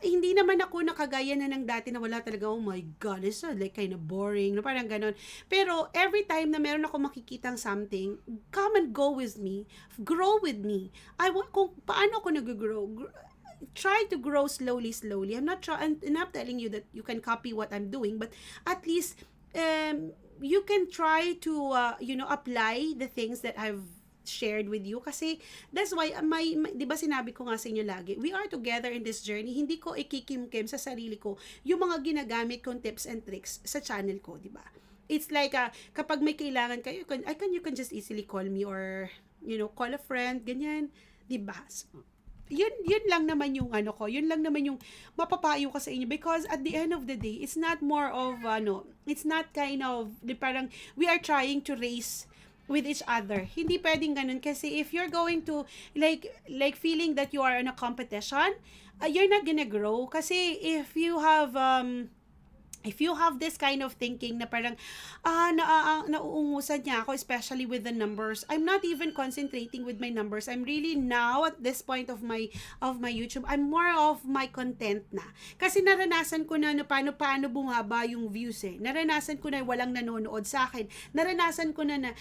hindi naman ako nakagaya na ng dati na wala talaga, oh my God, it's like kind of boring, no? Parang ganon. Pero every time na meron ako makikitang something, come and go with me, grow with me. Kung paano ako nag-grow, try to grow slowly. I'm not telling you that you can copy what I'm doing, but at least, you can try to, apply the things that I've shared with you, kasi that's why di ba sinabi ko nga sa inyo lagi, we are together in this journey. Hindi ko ikikimkim sa sarili ko yung mga ginagamit kong tips and tricks sa channel ko, di ba? It's like, kapag may kailangan kayo, you can just easily call me, or call a friend, ganyan, di ba? Yun lang naman yung yun lang naman yung mapapayo ko sa inyo, because at the end of the day, it's not more of it's not kind of parang we are trying to race with each other. Hindi pwedeng ganun, kasi if you're going to like feeling that you are in a competition, you're not gonna grow. Kasi if you have this kind of thinking na parang, nauungusan niya ako, especially with the numbers. I'm not even concentrating with my numbers. I'm really now at this point of my YouTube, I'm more of my content na. Kasi naranasan ko na paano bumaba yung views eh. Naranasan ko na walang nanonood sa akin. Naranasan ko na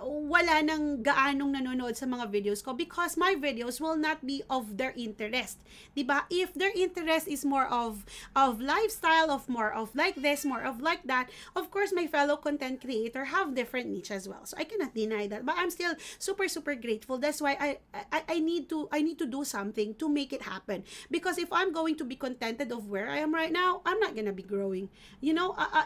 wala nang gaanong nanonood sa mga videos ko, because my videos will not be of their interest. Diba? If their interest is more of lifestyle, of more of like this, more of like that, of course my fellow content creator have different niche as well, so I cannot deny that, but I'm still super grateful. That's why I need to do something to make it happen, because if I'm going to be contented of where I am right now, I'm not gonna be growing.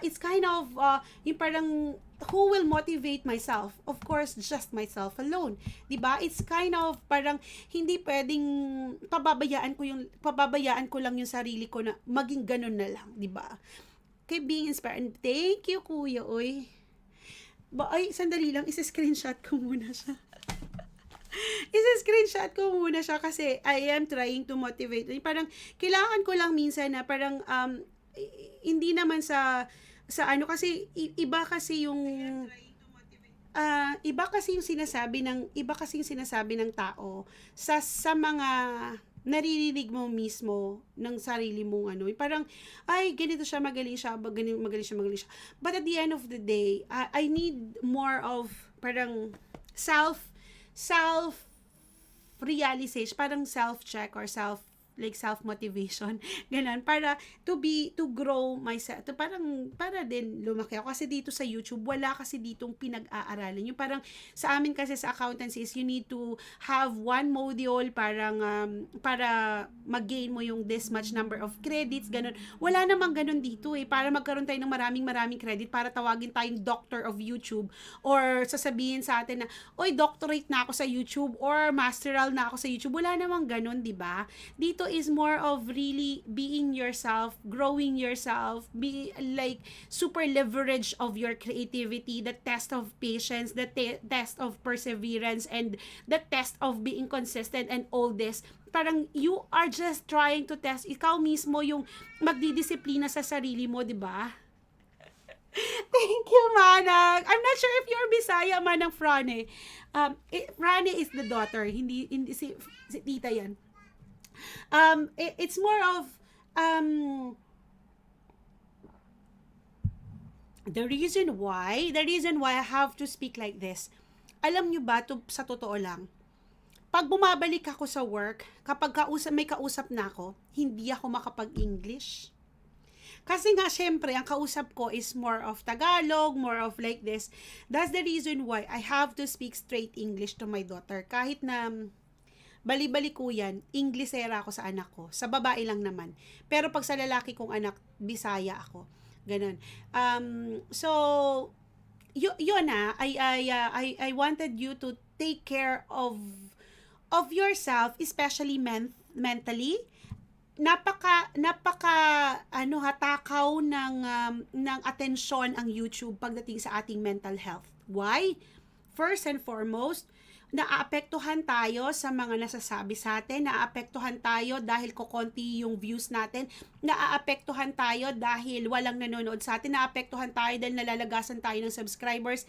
It's kind of yung parang, who will motivate myself? Of course, just myself alone. 'Di ba? It's kind of parang hindi pwedeng pababayaan ko lang yung sarili ko na maging ganun na lang, 'di ba? Kay being inspired. Thank you, kuya. Oy. Sandali lang, isa-screenshot ko muna siya. Isa-screenshot ko muna siya, kasi I am trying to motivate. Parang kailangan ko lang minsan na parang hindi naman sa kasi iba kasi yung sinasabi ng tao sa mga naririnig mo mismo ng sarili mong parang, ay, ganito siya, magaling siya. But at the end of the day, I need more of parang self realization, parang self-check or self-motivation, ganun, para to grow myself, para din lumaki ako. Kasi dito sa YouTube, wala kasi ditong pinag-aaralan. Yung parang, sa amin kasi sa accountancy is you need to have one module, para mag-gain mo yung this much number of credits, ganun. Wala namang ganun dito para magkaroon tayo ng maraming credit, para tawagin tayong doctor of YouTube, or sasabihin sa atin na, oy, doctorate na ako sa YouTube, or masteral na ako sa YouTube. Wala namang ganun, di ba? Dito is more of really being yourself, growing yourself, be like super leverage of your creativity, the test of patience, the test of perseverance, and the test of being consistent, and all this. Parang you are just trying to test, ikaw mismo yung magdidisiplina sa sarili mo, di ba? Thank you, Manang. I'm not sure if you're Bisaya, Manang Frane. Frane is the daughter, hindi si tita yan. It's more of the reason why I have to speak like this. Alam nyo ba, sa totoo lang, pag bumabalik ako sa work, kapag may kausap na ako, hindi ako makapag-English. Kasi nga, syempre, ang kausap ko is more of Tagalog, more of like this. That's the reason why I have to speak straight English to my daughter. Kahit na bali-bali ko yan, Inglesera ako sa anak ko. Sa babae lang naman. Pero pag sa lalaki kong anak, Bisaya ako. Ganun. So, yun I wanted you to take care of yourself, especially mentally. Napaka hatakaw ng atensyon ang YouTube pagdating sa ating mental health. Why? First and foremost, naaapektuhan tayo sa mga nasasabi sa atin, naaapektuhan tayo dahil kokonti yung views natin, naaapektuhan tayo dahil walang nanonood sa atin, naaapektuhan tayo dahil nalalagasan tayo ng subscribers.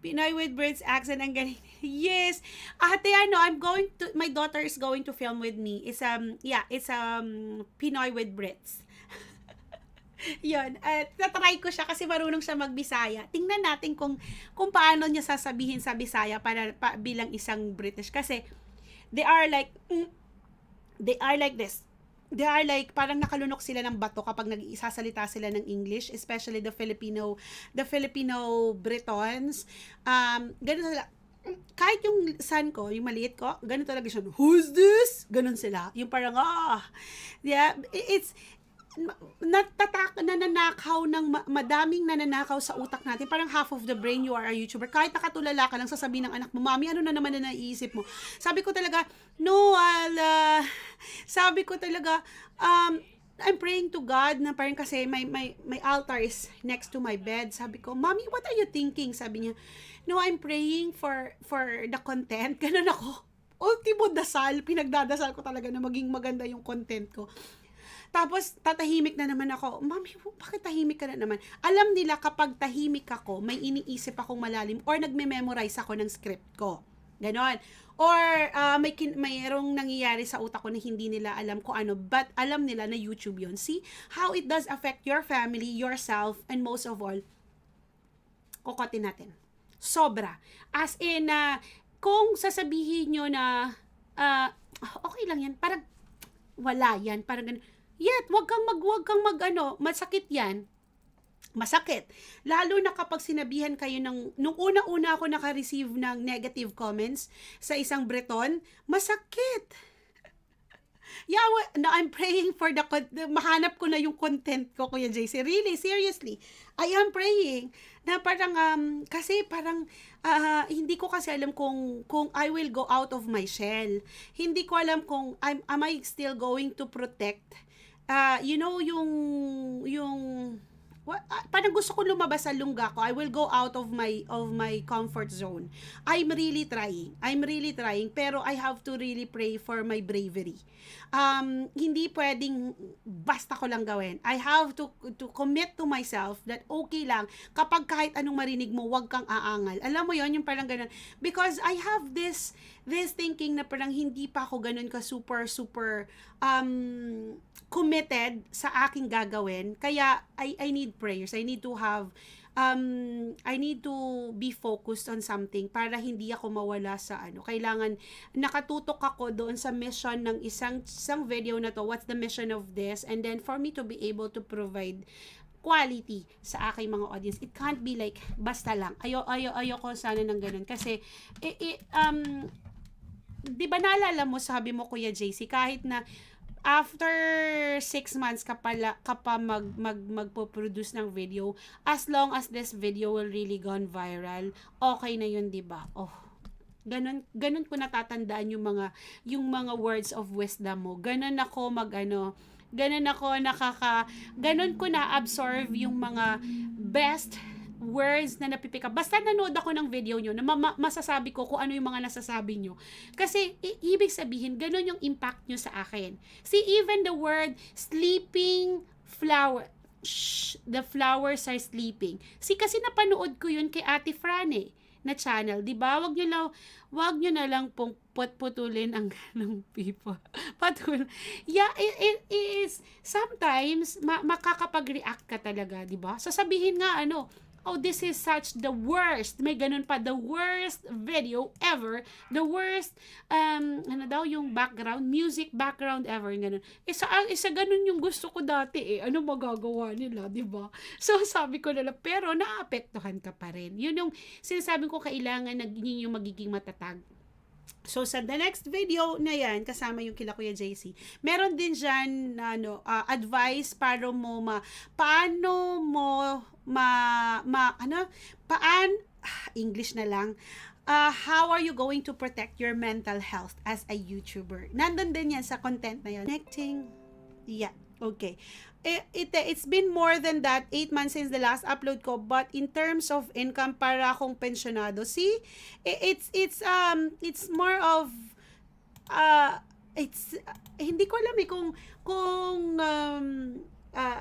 Pinoy with Brits accent ang galing. Yes. Ate, my daughter is going to film with me. It's Pinoy with Brits. Yun. At tatry ko siya kasi marunong siya magbisaya. Tingnan natin kung paano niya sasabihin sa Bisaya bilang isang British. Kasi they are like, they are like this. They are like, parang nakalunok sila ng bato kapag nag-isasalita sila ng English, especially the Filipino Britons. Ganun sila. Kahit yung son ko, yung maliit ko, ganun talaga siya. Who's this? Ganun sila. Yung parang, yeah, it's, madaming nananakaw sa utak natin. Parang half of the brain, you are a YouTuber. Kahit nakatulala ka lang, sasabihin ng anak mo, Mami, ano na naman na naiisip mo? Sabi ko talaga, sabi ko talaga, I'm praying to God na parang kasi my altar is next to my bed. Sabi ko, Mommy, what are you thinking? Sabi niya, no, I'm praying for the content. Ganun ako. Ultimo dasal, pinagdadasal ko talaga na maging maganda yung content ko. Tapos, tatahimik na naman ako. Mami, bakit tahimik ka na naman? Alam nila kapag tahimik ako, may iniisip akong malalim or nagme-memorize ako ng script ko. Ganon. Or mayroong nangyayari sa utak ko na hindi nila alam ko ano, but alam nila na YouTube yon. See how it does affect your family, yourself, and most of all, kokotin natin. Sobra. As in, kung sasabihin nyo na, okay lang yan, parang wala yan, parang ganun. Yet, wag kang masakit yan. Masakit. Lalo na kapag sinabihan kayo nung una-una ako naka-receive ng negative comments sa isang Breton, masakit. Yeah, I'm praying for mahanap ko na yung content ko, Kuya JC. Really, seriously. I am praying na parang, kasi parang, hindi ko kasi alam kung I will go out of my shell. Hindi ko alam kung, am I still going to protect, parang gusto ko lumabas sa lungga ko. I will go out of my comfort zone. I'm really trying, pero I have to really pray for my bravery. Hindi pwedeng basta ko lang gawin. I have to commit to myself that okay lang kapag kahit anong marinig mo, wag kang aangal. Alam mo yon, yung parang ganun. Because I have this thinking na parang hindi pa ako ganun ka super committed sa aking gagawin. Kaya I need prayers. I need to have I need to be focused on something para hindi ako mawala sa kailangan nakatutok ako doon sa mission ng isang video na to. What's the mission of this? And then for me to be able to provide quality sa aking mga audience. It can't be like basta lang. Ayoko sana ng ganun kasi di ba naalala mo, sabi mo Kuya JC, kahit na after 6 months ka pa magpo-produce ng video, as long as this video will really gone viral, okay na yun, di ba? Ganun ko natatandaan yung mga words of wisdom mo. Ganun ko na-absorb yung mga best words na napipika. Basta nanood ako ng video nyo, na masasabi ko kung ano yung mga nasasabi nyo. Kasi, ibig sabihin, ganun yung impact nyo sa akin. See, even the word sleeping flower, the flowers are sleeping. See, kasi napanood ko yun kay Ate Fran na channel, di ba? Wag nyo na lang pong putulin ang ng people. Yeah, it is sometimes makakapag-react ka talaga, di ba? Sasabihin nga this is such the worst. May ganun pa, the worst video ever. The worst, yung music background ever. Ganun. Isa ganun yung gusto ko dati Ano magagawa nila, di ba? So, sabi ko nila, pero naapektuhan ka pa rin. Yun yung sinasabi ko, kailangan yun yung magiging matatag. So, sa the next video na yan, kasama yung kila Kuya JC, meron din dyan, advice paano English na lang, how are you going to protect your mental health as a YouTuber? Nandun din yan sa content na yan. Connecting, yeah, okay. It's been more than that 8 months since the last upload ko, but in terms of income, para akong pensionado. See, it's more of hindi ko alam kung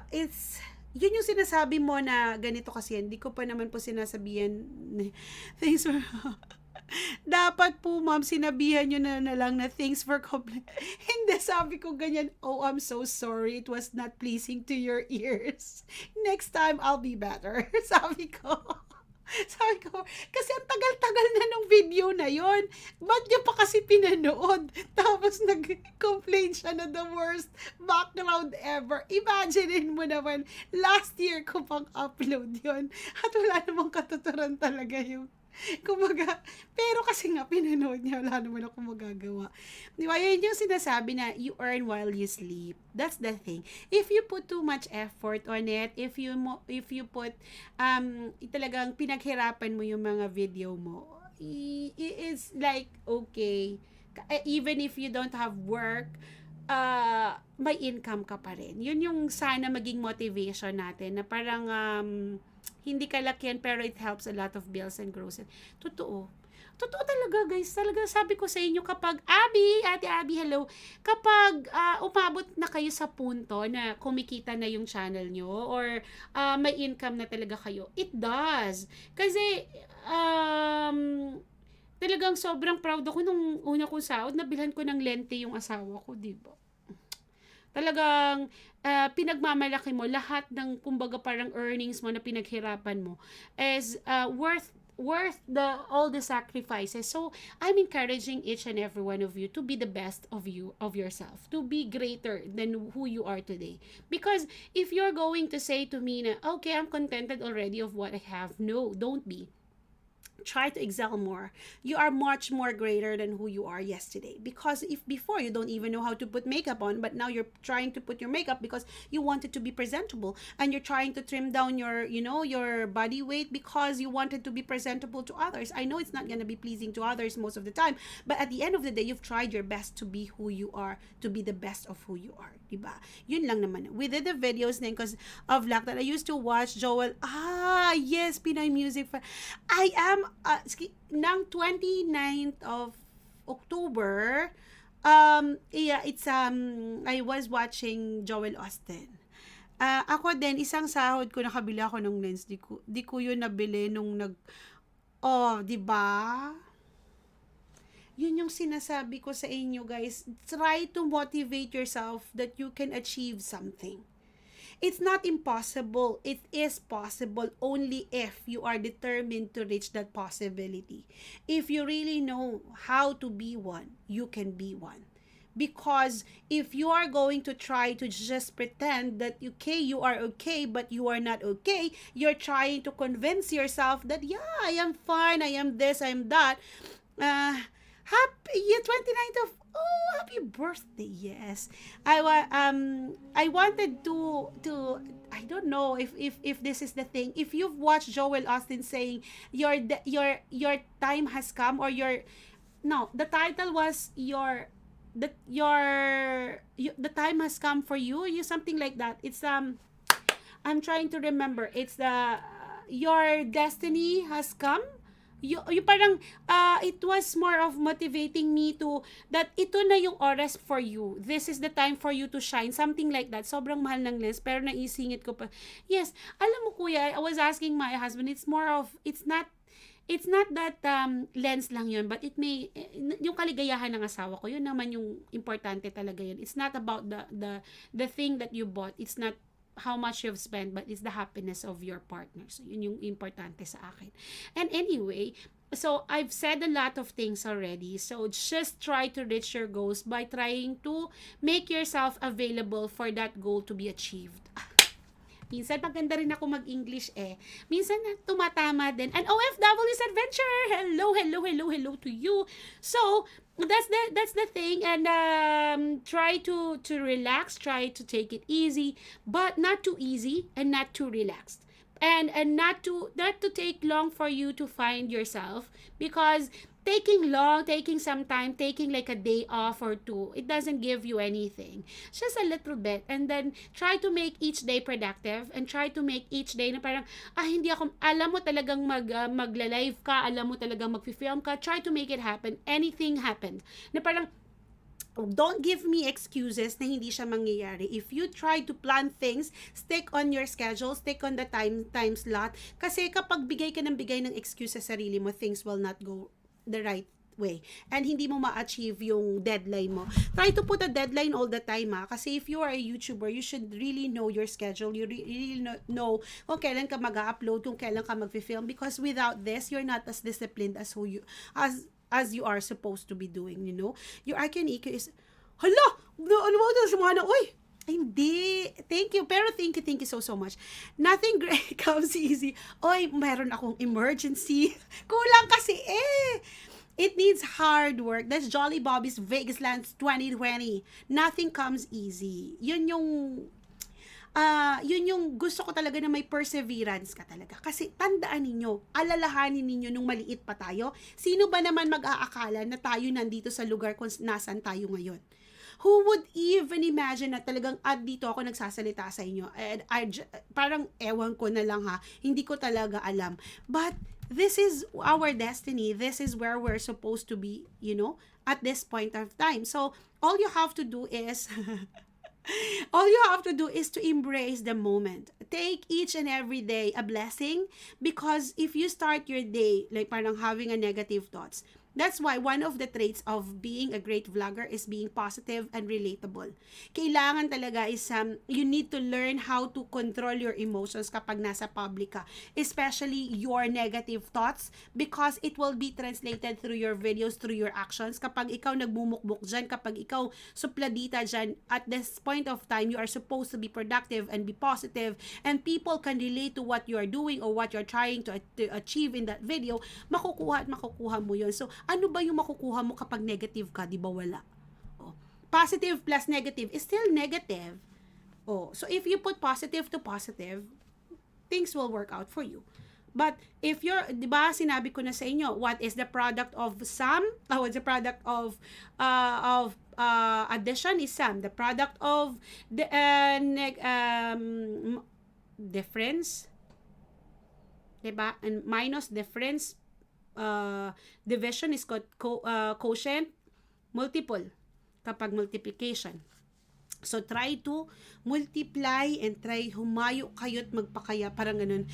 it's yun yung sinasabi mo na ganito kasi, hindi ko pa naman po sinasabihan, thanks for, dapat po ma'am, sinabihan nyo na lang na thanks for hindi, sabi ko ganyan, oh, I'm so sorry, it was not pleasing to your ears. Next time, I'll be better. Sabi ko. Sabi ko, kasi ang tagal-tagal na nung video na yon. Ba't niyo pa kasi pinanood? Tapos nag-complain siya na the worst background ever. Imaginein mo naman, last year ko pang upload yon. At wala namang katuturan talaga yung kumbaga, pero kasi nga pinanood niya, wala naman ako magagawa. Di ba? Yun yung sinasabi na you earn while you sleep. That's the thing. If you put too much effort on it, if you put talagang pinaghirapan mo yung mga video mo, it's like okay, even if you don't have work, may income ka pa rin. Yun yung sana maging motivation natin na parang hindi kalakihan pero it helps a lot of bills and groceries. Totoo. Totoo talaga guys. Talaga sabi ko sa inyo kapag Ate Abby, hello. Kapag umabot na kayo sa punto na kumikita na yung channel nyo or may income na talaga kayo, it does. Kasi talagang sobrang proud ako nung una kong sahod, nabilhan ko ng lente yung asawa ko, diba? Talagang pinagmamalaki mo lahat ng kumbaga parang earnings mo na pinaghirapan mo is worth all the sacrifices. So I'm encouraging each and every one of you to be the best of yourself, to be greater than who you are today. Because if you're going to say to me na okay, I'm contented already of what I have, no, don't be. Try to excel more. You are much more greater than who you are yesterday. Because if before you don't even know how to put makeup on, but now you're trying to put your makeup because you want it to be presentable, and you're trying to trim down your body weight because you want it to be presentable to others. I know it's not going to be pleasing to others most of the time, but at the end of the day, you've tried your best to be who you are, to be the best of who you are. Diba? Yun lang naman. We did the videos then because of luck that I used to watch Joel. Yes, Pinoy music. I am ng 29th of October, I was watching Joel Austin. Ako din, isang sahod ko, nakabili ako ng lens. Di ko yun nabili nung di ba? Yun yung sinasabi ko sa inyo, guys. Try to motivate yourself that you can achieve something. It's not impossible. It is possible only if you are determined to reach that possibility. If you really know how to be one, you can be one. Because if you are going to try to just pretend that you are okay, but you are not okay, you're trying to convince yourself that, yeah, I am fine, I am this, I am that. Happy 29th of happy birthday. Yes. I wanted to I don't know if this is the thing. If you've watched Joel Austin saying your time has come, or the title was the time has come for you, something like that. It's I'm trying to remember. It's your destiny has come. You parang it was more of motivating me to that ito na yung oras for you. This is the time for you to shine. Something like that. Sobrang mahal ng lens pero naisingit ko pa. Yes, alam mo kuya, I was asking my husband, it's not that lens lang yun, but it may yung kaligayahan ng asawa ko, yun naman yung importante talaga yun. It's not about the thing that you bought. It's not how much you've spent, but it's the happiness of your partner. So, yun yung importante sa akin. And anyway, so I've said a lot of things already. So, just try to reach your goals by trying to make yourself available for that goal to be achieved. Minsan maganda rin ako mag-English Minsan tumatama din. And OFW's Adventure! Hello to you. So, that's the thing, and try to relax, try to take it easy, but not too easy and not too relaxed, and not to take long for you to find yourself, because taking some time, taking like a day off or two, it doesn't give you anything. Just a little bit, and then try to make each day productive, and try to make each day na parang, hindi ako, alam mo talagang magla-live ka, alam mo talagang mag-film ka, try to make it happen. Anything happened. Na parang, Don't give me excuses na hindi siya mangyayari. If you try to plan things, stick on your schedule, stick on the time slot. Kasi kapag bigay ka ng excuse sa sarili mo, things will not go the right way. And hindi mo ma-achieve yung deadline mo. Try to put a deadline all the time, ha. Kasi if you are a YouTuber, you should really know your schedule. You really know kung kailan ka mag-upload, kung kailan ka mag-film. Because without this, you're not as disciplined as as you are supposed to be doing, you know? Your IQ and EQ is, hala! Ano ba ito? Sumana, uy! Hindi. Thank you. Pero thank you so much. Nothing great comes easy. Oy, meron akong emergency. Kulang kasi eh. It needs hard work. That's Jolly Bobby's Vegas Lands 2020. Nothing comes easy. Yun yung gusto ko talaga na may perseverance ka talaga. Kasi tandaan ninyo, alalahanin ninyo nung maliit pa tayo, sino ba naman mag-aakala na tayo nandito sa lugar kung nasan tayo ngayon? Who would even imagine na talagang dito ako nagsasalita sa inyo? And parang ewan ko na lang ha, hindi ko talaga alam. But this is our destiny. This is where we're supposed to be, you know, at this point of time. So, all you have to do is to embrace the moment. Take each and every day a blessing, because if you start your day like parang having a negative thoughts, that's why one of the traits of being a great vlogger is being positive and relatable. Kailangan talaga is you need to learn how to control your emotions kapag nasa public ka, especially your negative thoughts, because it will be translated through your videos, through your actions. Kapag ikaw nagmumukbuk dyan, kapag ikaw supladita dyan, at this point of time, you are supposed to be productive and be positive, and people can relate to what you are doing or what you're trying to achieve in that video, makukuha mo yun. So, ano ba yung makukuha mo kapag negative ka? Di ba wala? Oh. Positive plus negative is still negative. Oh. So, if you put positive to positive, things will work out for you. But if you're, di ba, sinabi ko na sa inyo, what is the product of sum? What's the product of addition is sum. The product of the difference, di ba? And minus difference, division is quotient, multiple kapag multiplication. So, try to multiply and try humayo kayo't magpakaya, parang ganun,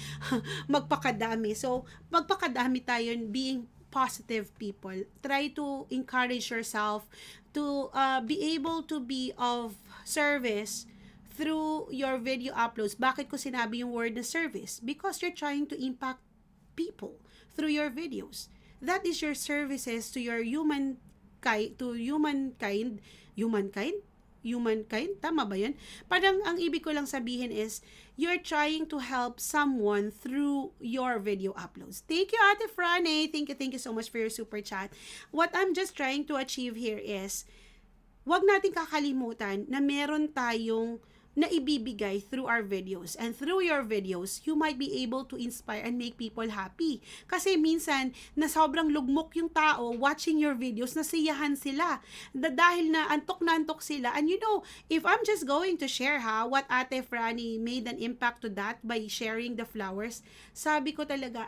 magpakadami. So, magpakadami tayo being positive people. Try to encourage yourself to be able to be of service through your video uploads. Bakit ko sinabi yung word na service? Because you're trying to impact people through your videos. That is your services to your humankind, tama ba yun? Parang ang ibig ko lang sabihin is, you're trying to help someone through your video uploads. Thank you, Ate Frane. Thank you so much for your super chat. What I'm just trying to achieve here is, wag natin kakalimutan na meron tayong na ibibigay through our videos. And through your videos, you might be able to inspire and make people happy. Kasi minsan, na sobrang lugmok yung tao watching your videos, nasiyahan sila. Dahil na antok sila. And you know, if I'm just going to share what Ate Franny made an impact to that by sharing the flowers, sabi ko talaga,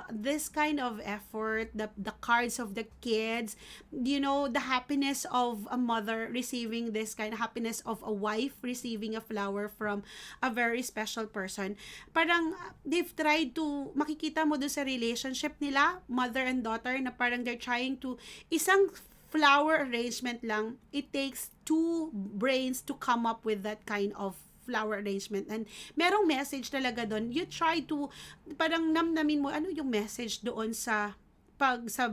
this kind of effort, the cards of the kids, you know, the happiness of a mother receiving this kind of happiness of a wife receiving a flower from a very special person. Parang they've tried to, makikita mo doon sa relationship nila, mother and daughter, na parang they're trying to, isang flower arrangement lang, it takes two brains to come up with that kind of flower arrangement. And merong message talaga doon. You try to, parang namnamin mo, ano yung message doon sa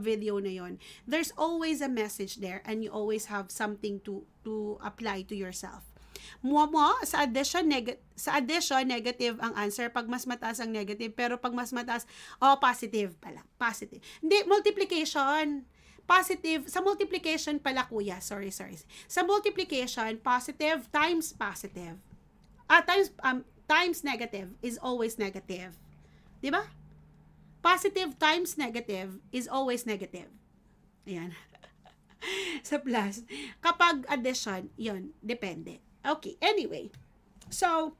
video na yon. There's always a message there, and you always have something to apply to yourself. Sa addition, negative ang answer pag mas mataas ang negative, pero pag mas mataas, positive pala. Positive. Hindi, multiplication. Positive. Sa multiplication pala, kuya. Sorry. Sa multiplication, positive times positive. Times negative is always negative. Di ba? Positive times negative is always negative. Ayan. Sa plus. Kapag addition, yun, depende. Okay, anyway. So,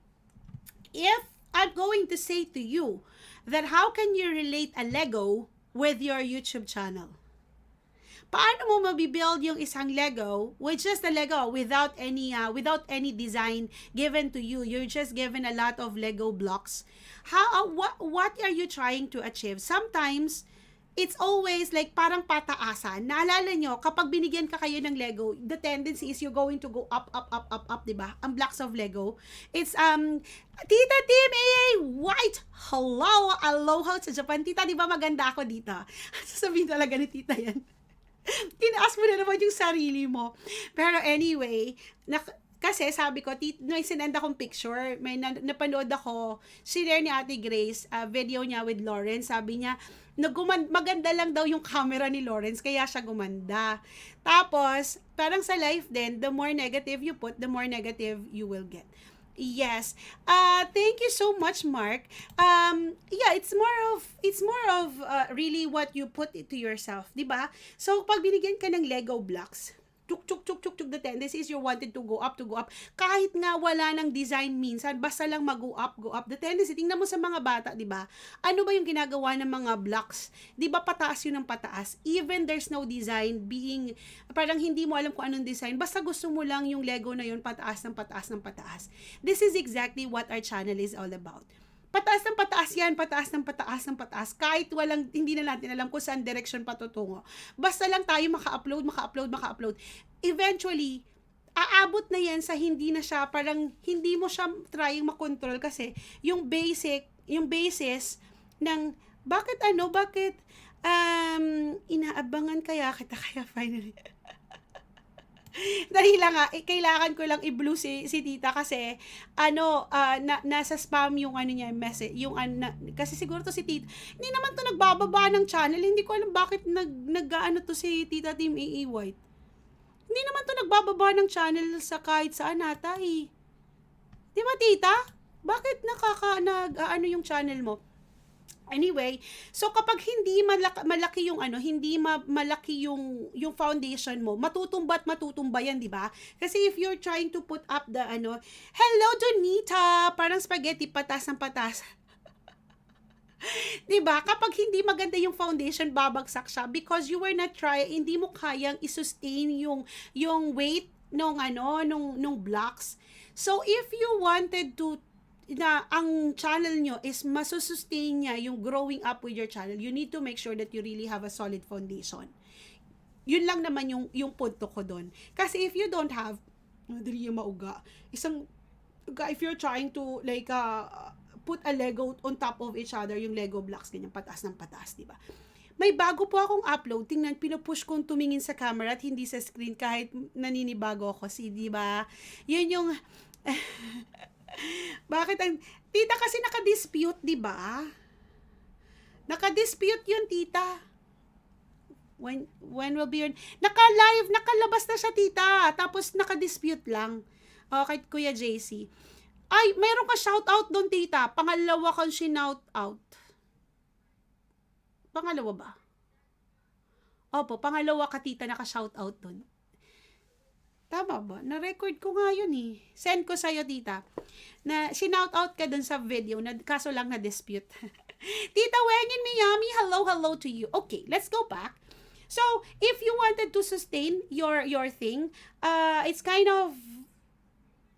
if I'm going to say to you that how can you relate a Lego with your YouTube channel? Paano mo mabibuild yung isang Lego with just a Lego without any design given to you? You're just given a lot of Lego blocks. What are you trying to achieve? Sometimes it's always like parang pataasan. Naalala nyo, kapag binigyan ka kayo ng Lego, the tendency is you're going to go up, up, up, up, up, diba? Ang blocks of Lego. It's, Tita Team AA White, hello, aloha sa Japan. Tita, di ba maganda ako dito? Sasabihin talaga ni Tita yan. Tinaas mo na naman yung sarili mo. Pero anyway, kasi sabi ko, may sinend akong picture, may napanood ako, sinare ni Ate Grace, video niya with Lawrence, sabi niya, maganda lang daw yung camera ni Lawrence, kaya siya gumanda. Tapos, parang sa life din, the more negative you put, the more negative you will get. Yes. Thank you so much, Mark. Yeah, it's more of really what you put it to yourself, 'di ba? So pag binigyan ka ng Lego blocks, chuk, the tendency is you wanted to go up, kahit nga wala ng design minsan, basta lang mag-go up, the tendency, tingnan mo sa mga bata, di ba? Ano ba yung ginagawa ng mga blocks? Di ba pataas yun ng pataas? Even there's no design, parang hindi mo alam kung anong design, basta gusto mo lang yung Lego na yun, pataas ng pataas ng pataas. This is exactly what our channel is all about. Pataas ng pataas yan, pataas ng pataas ng pataas, kahit hindi na natin alam kung saan direction patutungo. Basta lang tayo maka-upload. Eventually, aabot na yan sa hindi na siya, parang hindi mo siya trying makontrol kasi yung basis ng bakit inaabangan kaya kita finally. Dahil lang kailangan ko lang i-blue si Tita kasi nasa spam yung niya message, kasi siguro to si Tita. Hindi naman to nagbababa ng channel, hindi ko alam bakit to si Tita Team AA White. Hindi naman to nagbababa ng channel sa kahit saan ata eh. Di ba, Tita? Bakit yung channel mo? Anyway, so kapag hindi malaki yung malaki yung foundation mo, matutumba yan, di ba? Kasi if you're trying to put up the hello Donita, parang spaghetti patas ng patas. Di ba? Kapag hindi maganda yung foundation, babagsak siya because you were not hindi mo kayang i-sustain yung weight nung blocks. So if you wanted to na ang channel nyo is masusustain niya yung growing up with your channel, you need to make sure that you really have a solid foundation. Yun lang naman yung punto ko doon. Kasi if you don't have, dali yung mauga, if you're trying to put a Lego on top of each other, yung Lego blocks, ganyan, pataas ng pataas, di ba? May bago po akong upload, tingnan, pinupush kong tumingin sa camera at hindi sa screen kahit naninibago ako, di ba? Yun yung, bakit Tita kasi naka-dispute, di ba? Naka-dispute yun, Tita. When will be your... Naka-live, nakalabas na siya, Tita. Tapos naka-dispute lang. Okay, Kuya JC. Ay, meron ka shout-out doon, Tita. Pangalawa kang shout-out. Pangalawa ba? Opo, pangalawa ka, Tita, naka-shoutout doon. Tama ba? Na-record ko nga yun eh. Send ko sa'yo, Tita. Na shoutout ka dun sa video, kaso lang na-dispute. Tita Weng in Miami, hello to you. Okay, let's go back. So, if you wanted to sustain your thing, it's kind of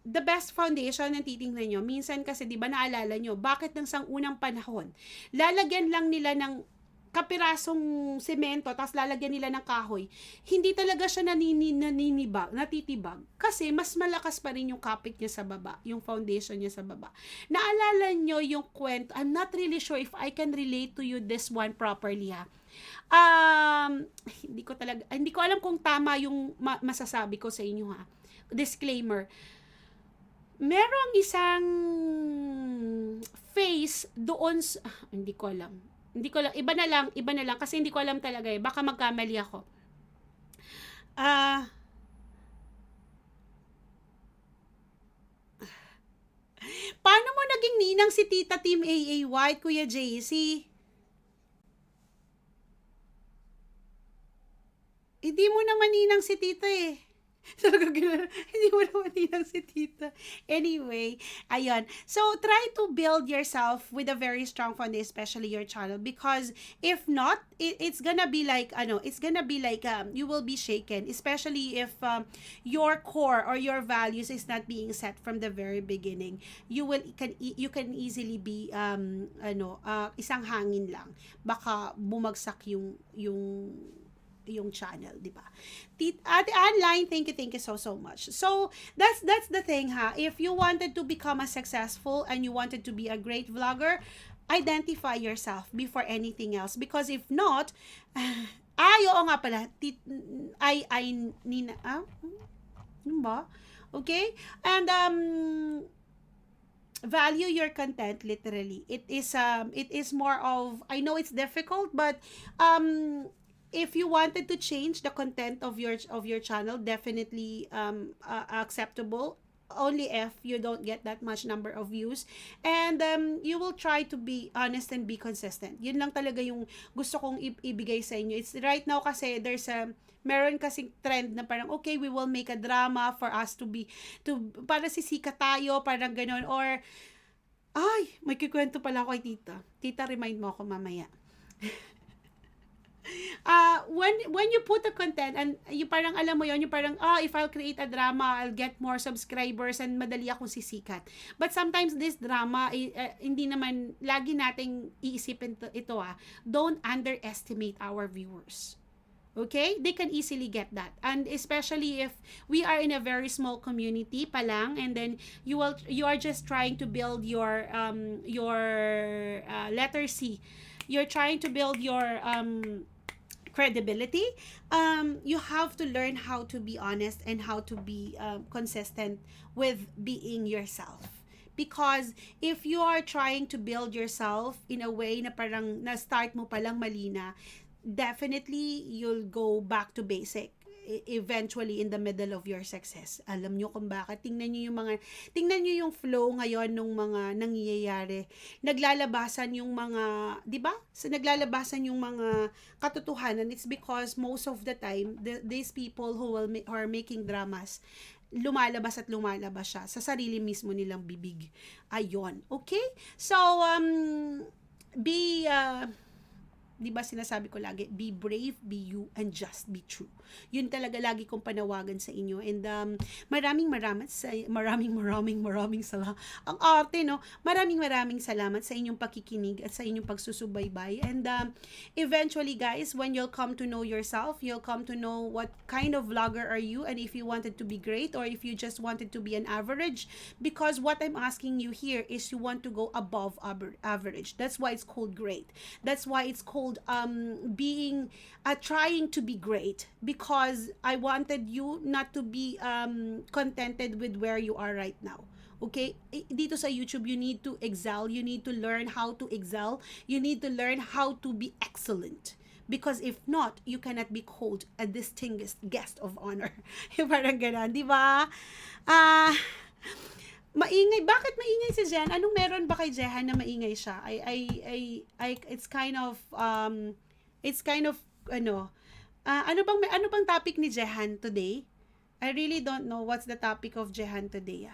the best foundation na titingnan nyo. Minsan kasi, di ba naalala nyo, bakit ng unang panahon, lalagyan lang nila ng kapirasong semento, tapos lalagyan nila ng kahoy, hindi talaga siya natitibag. Kasi mas malakas pa rin yung kapit niya sa baba, yung foundation niya sa baba. Naalala nyo yung kwento, I'm not really sure if I can relate to you this one properly ha. Hindi ko alam kung tama yung masasabi ko sa inyo ha. Disclaimer. Merong isang face doon hindi ko alam, iba na lang kasi hindi ko alam talaga eh, baka magkamali ako. Paano mo naging ninang si Tita Team AA White, Kuya JC? Hindi mo naman ninang si Tita eh. Talaga ganun. Hindi mo naman tinang si tita. Anyway, ayun. So, try to build yourself with a very strong foundation, especially your channel. Because if not, it's gonna be like, it's gonna be like, you will be shaken. Especially if your core or your values is not being set from the very beginning. You can easily be, isang hangin lang. Baka bumagsak yung channel, di ba? Ate Online, thank you so much. So, that's the thing ha. If you wanted to become a successful and you wanted to be a great vlogger, identify yourself before anything else. Because if not, oo nga pala, Nina, ano ba? Okay? And, value your content literally. It is more of, I know it's difficult, but if you wanted to change the content of your channel, definitely acceptable, only if you don't get that much number of views, and you will try to be honest and be consistent. Yun lang talaga yung gusto kong ibigay sa inyo. It's right now kasi meron kasing trend na parang okay, we will make a drama for us para sisika tayo, parang ganon, or ay, may kikwento pala ako kay tita, remind mo ako mamaya. When you put the content and you parang alam mo yon, yung parang if I'll create a drama, I'll get more subscribers and madali akong sisikat. But sometimes this drama hindi naman lagi nating iisipin ito. Don't underestimate our viewers. Okay? They can easily get that. And especially if we are in a very small community pa lang, and then you are just trying to build your letter C. You're trying to build your credibility. You have to learn how to be honest and how to be consistent with being yourself. Because if you are trying to build yourself in a way na parang na-start mo palang mali na, definitely you'll go back to basic eventually in the middle of your success. Alam nyo kung bakit. Tingnan nyo yung flow ngayon nung mga nangyayari. Naglalabasan yung mga, di ba? Naglalabasan yung mga katotohanan. It's because most of the time, these people who are making dramas, lumalabas siya sa sarili mismo nilang bibig. Ayon. Okay? So, di ba sinasabi ko lagi, be brave, be you, and just be true. Yun talaga lagi kong panawagan sa inyo. And maraming salamat. Ang arte, no? Maraming salamat sa inyong pakikinig at sa inyong pagsusubaybay. And eventually, guys, when you'll come to know yourself, you'll come to know what kind of vlogger are you, and if you wanted to be great, or if you just wanted to be an average. Because what I'm asking you here is you want to go above average. That's why it's called great. That's why it's called being trying to be great, because I wanted you not to be contented with where you are right now. Okay? Dito sa YouTube, you need to excel. You need to learn how to excel. You need to learn how to be excellent. Because if not, you cannot be called a distinguished guest of honor. Parang gano'n, di ba? Maingay. Bakit maingay si Jen? Anong meron ba kay Jehan na maingay siya? It's kind of ano bang topic ni Jehan today? I really don't know what's the topic of Jehan today.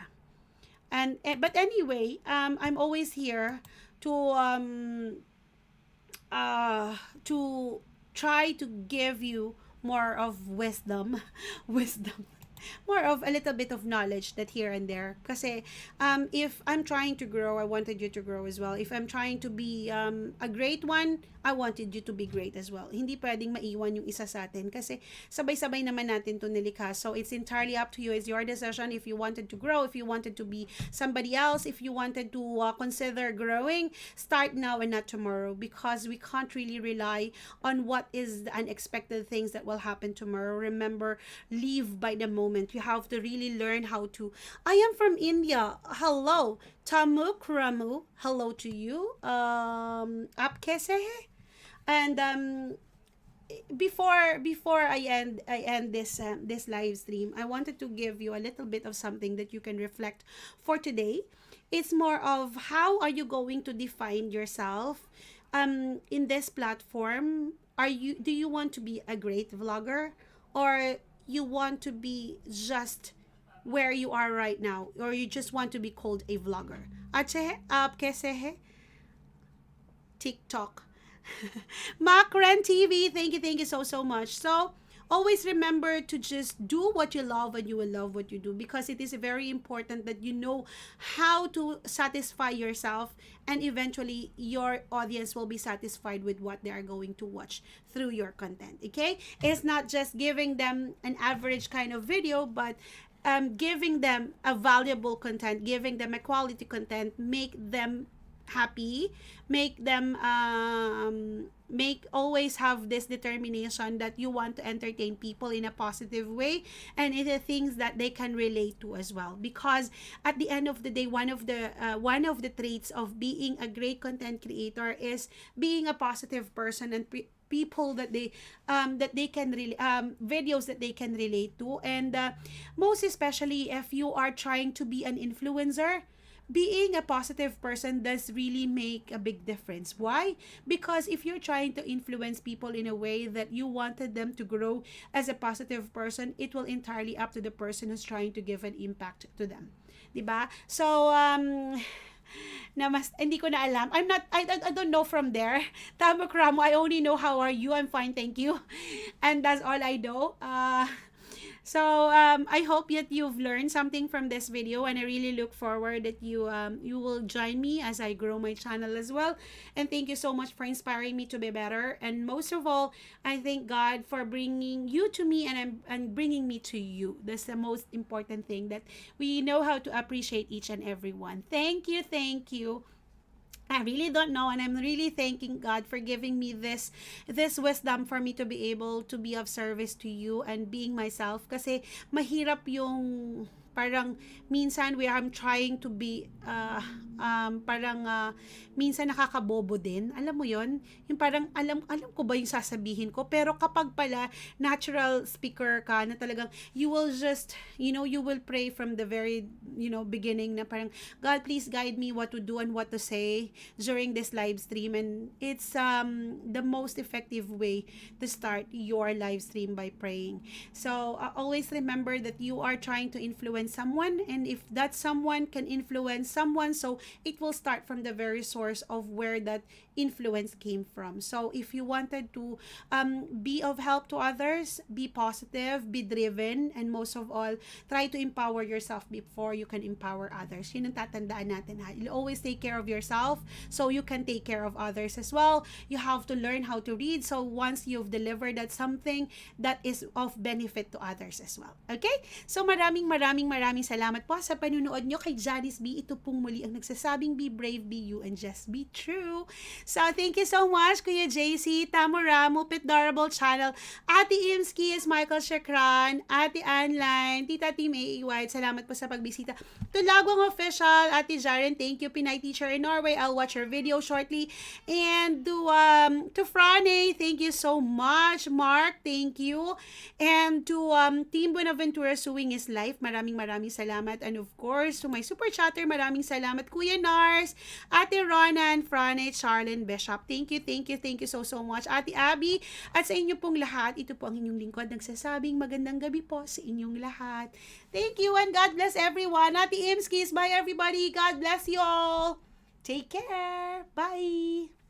But anyway, I'm always here to try to give you more of wisdom, more of a little bit of knowledge that here and there. Kasi if I'm trying to grow, I wanted you to grow as well. If I'm trying to be a great one, I wanted you to be great as well. Hindi pwedeng maiwan yung isa sa atin kasi sabay-sabay naman natin to nilikha. So it's entirely up to you. It's your decision if you wanted to grow, if you wanted to be somebody else, if you wanted to consider growing, start now and not tomorrow, because we can't really rely on what is the unexpected things that will happen tomorrow. Remember, live by the moment. You have to really learn how to. I am from India. Hello. Tamuk Ramu. Hello to you. Aap kaise hai? And before I end this live stream, I wanted to give you a little bit of something that you can reflect for today. It's more of how are you going to define yourself in this platform. Do you want to be a great vlogger, or you want to be just where you are right now, or you just want to be called a vlogger. Ache, आप कैसे हैं? TikTok. Macran TV, thank you so much. So, always remember to just do what you love and you will love what you do, because it is very important that you know how to satisfy yourself, and eventually your audience will be satisfied with what they are going to watch through your content. Okay? It's not just giving them an average kind of video, but giving them a valuable content, giving them a quality content, make them happy, make them make always have this determination that you want to entertain people in a positive way, and in the things that they can relate to as well, because at the end of the day, one of the traits of being a great content creator is being a positive person, and people that they can really videos that they can relate to, and most especially if you are trying to be an influencer, being a positive person does really make a big difference. Why? Because if you're trying to influence people in a way that you wanted them to grow as a positive person, it will entirely up to the person who's trying to give an impact to them. Diba? So, na mas, hindi ko na alam. I don't know from there. Tama Kramo, I only know how are you. I'm fine, thank you. And that's all I know. So I hope that you've learned something from this video, and I really look forward that you will join me as I grow my channel as well. And thank you so much for inspiring me to be better. And most of all, I thank God for bringing you to me, and bringing me to you. That's the most important thing, that we know how to appreciate each and every one. Thank you, thank you. I really don't know, and I'm really thanking God for giving me this wisdom for me to be able to be of service to you and being myself, kasi mahirap yung parang minsan we I'm trying to be minsan nakakabobo din, alam mo yon, yung parang alam ko ba yung sasabihin ko, pero kapag pala natural speaker ka na talagang you will just you will pray from the very beginning, na parang God, please guide me what to do and what to say during this live stream, and it's the most effective way to start your live stream, by praying. So always remember that you are trying to influence someone, and if that someone can influence someone, so it will start from the very source of where that influence came from. So if you wanted to be of help to others, be positive, be driven, and most of all, try to empower yourself before you can empower others. Yun ang tatandaan natin, ha. You'll always take care of yourself so you can take care of others as well. You have to learn how to read, so once you've delivered that something, that is of benefit to others as well. Okay? So maraming salamat po sa panunood nyo kay Janice B. Ito pong muli ang nagsasabing be brave, be you, and just be true. So thank you so much, Kuya JC, Tamura, Mupit Durable Channel, Ate Imskis, Michael Shakran, Ate Anline, Tita Team A.E. White, salamat po sa pagbisita. Tulagwang Official, Ate Jaren, thank you, Pinay Teacher in Norway, I'll watch your video shortly. And to Frane, thank you so much. Mark, thank you. And to Team Buenaventura, Suing is Life, maraming salamat. And of course, to my super chatter, maraming salamat, Kuya Nars, Ate Ronan, Frane, Charlene, Bishop, thank you so much. Ate Abby, at sa inyo pong lahat, ito po ang inyong lingkod nagsasabing magandang gabi po sa inyong lahat. Thank you, and God bless everyone. Ate Imskis, bye everybody. God bless you all. Take care. Bye.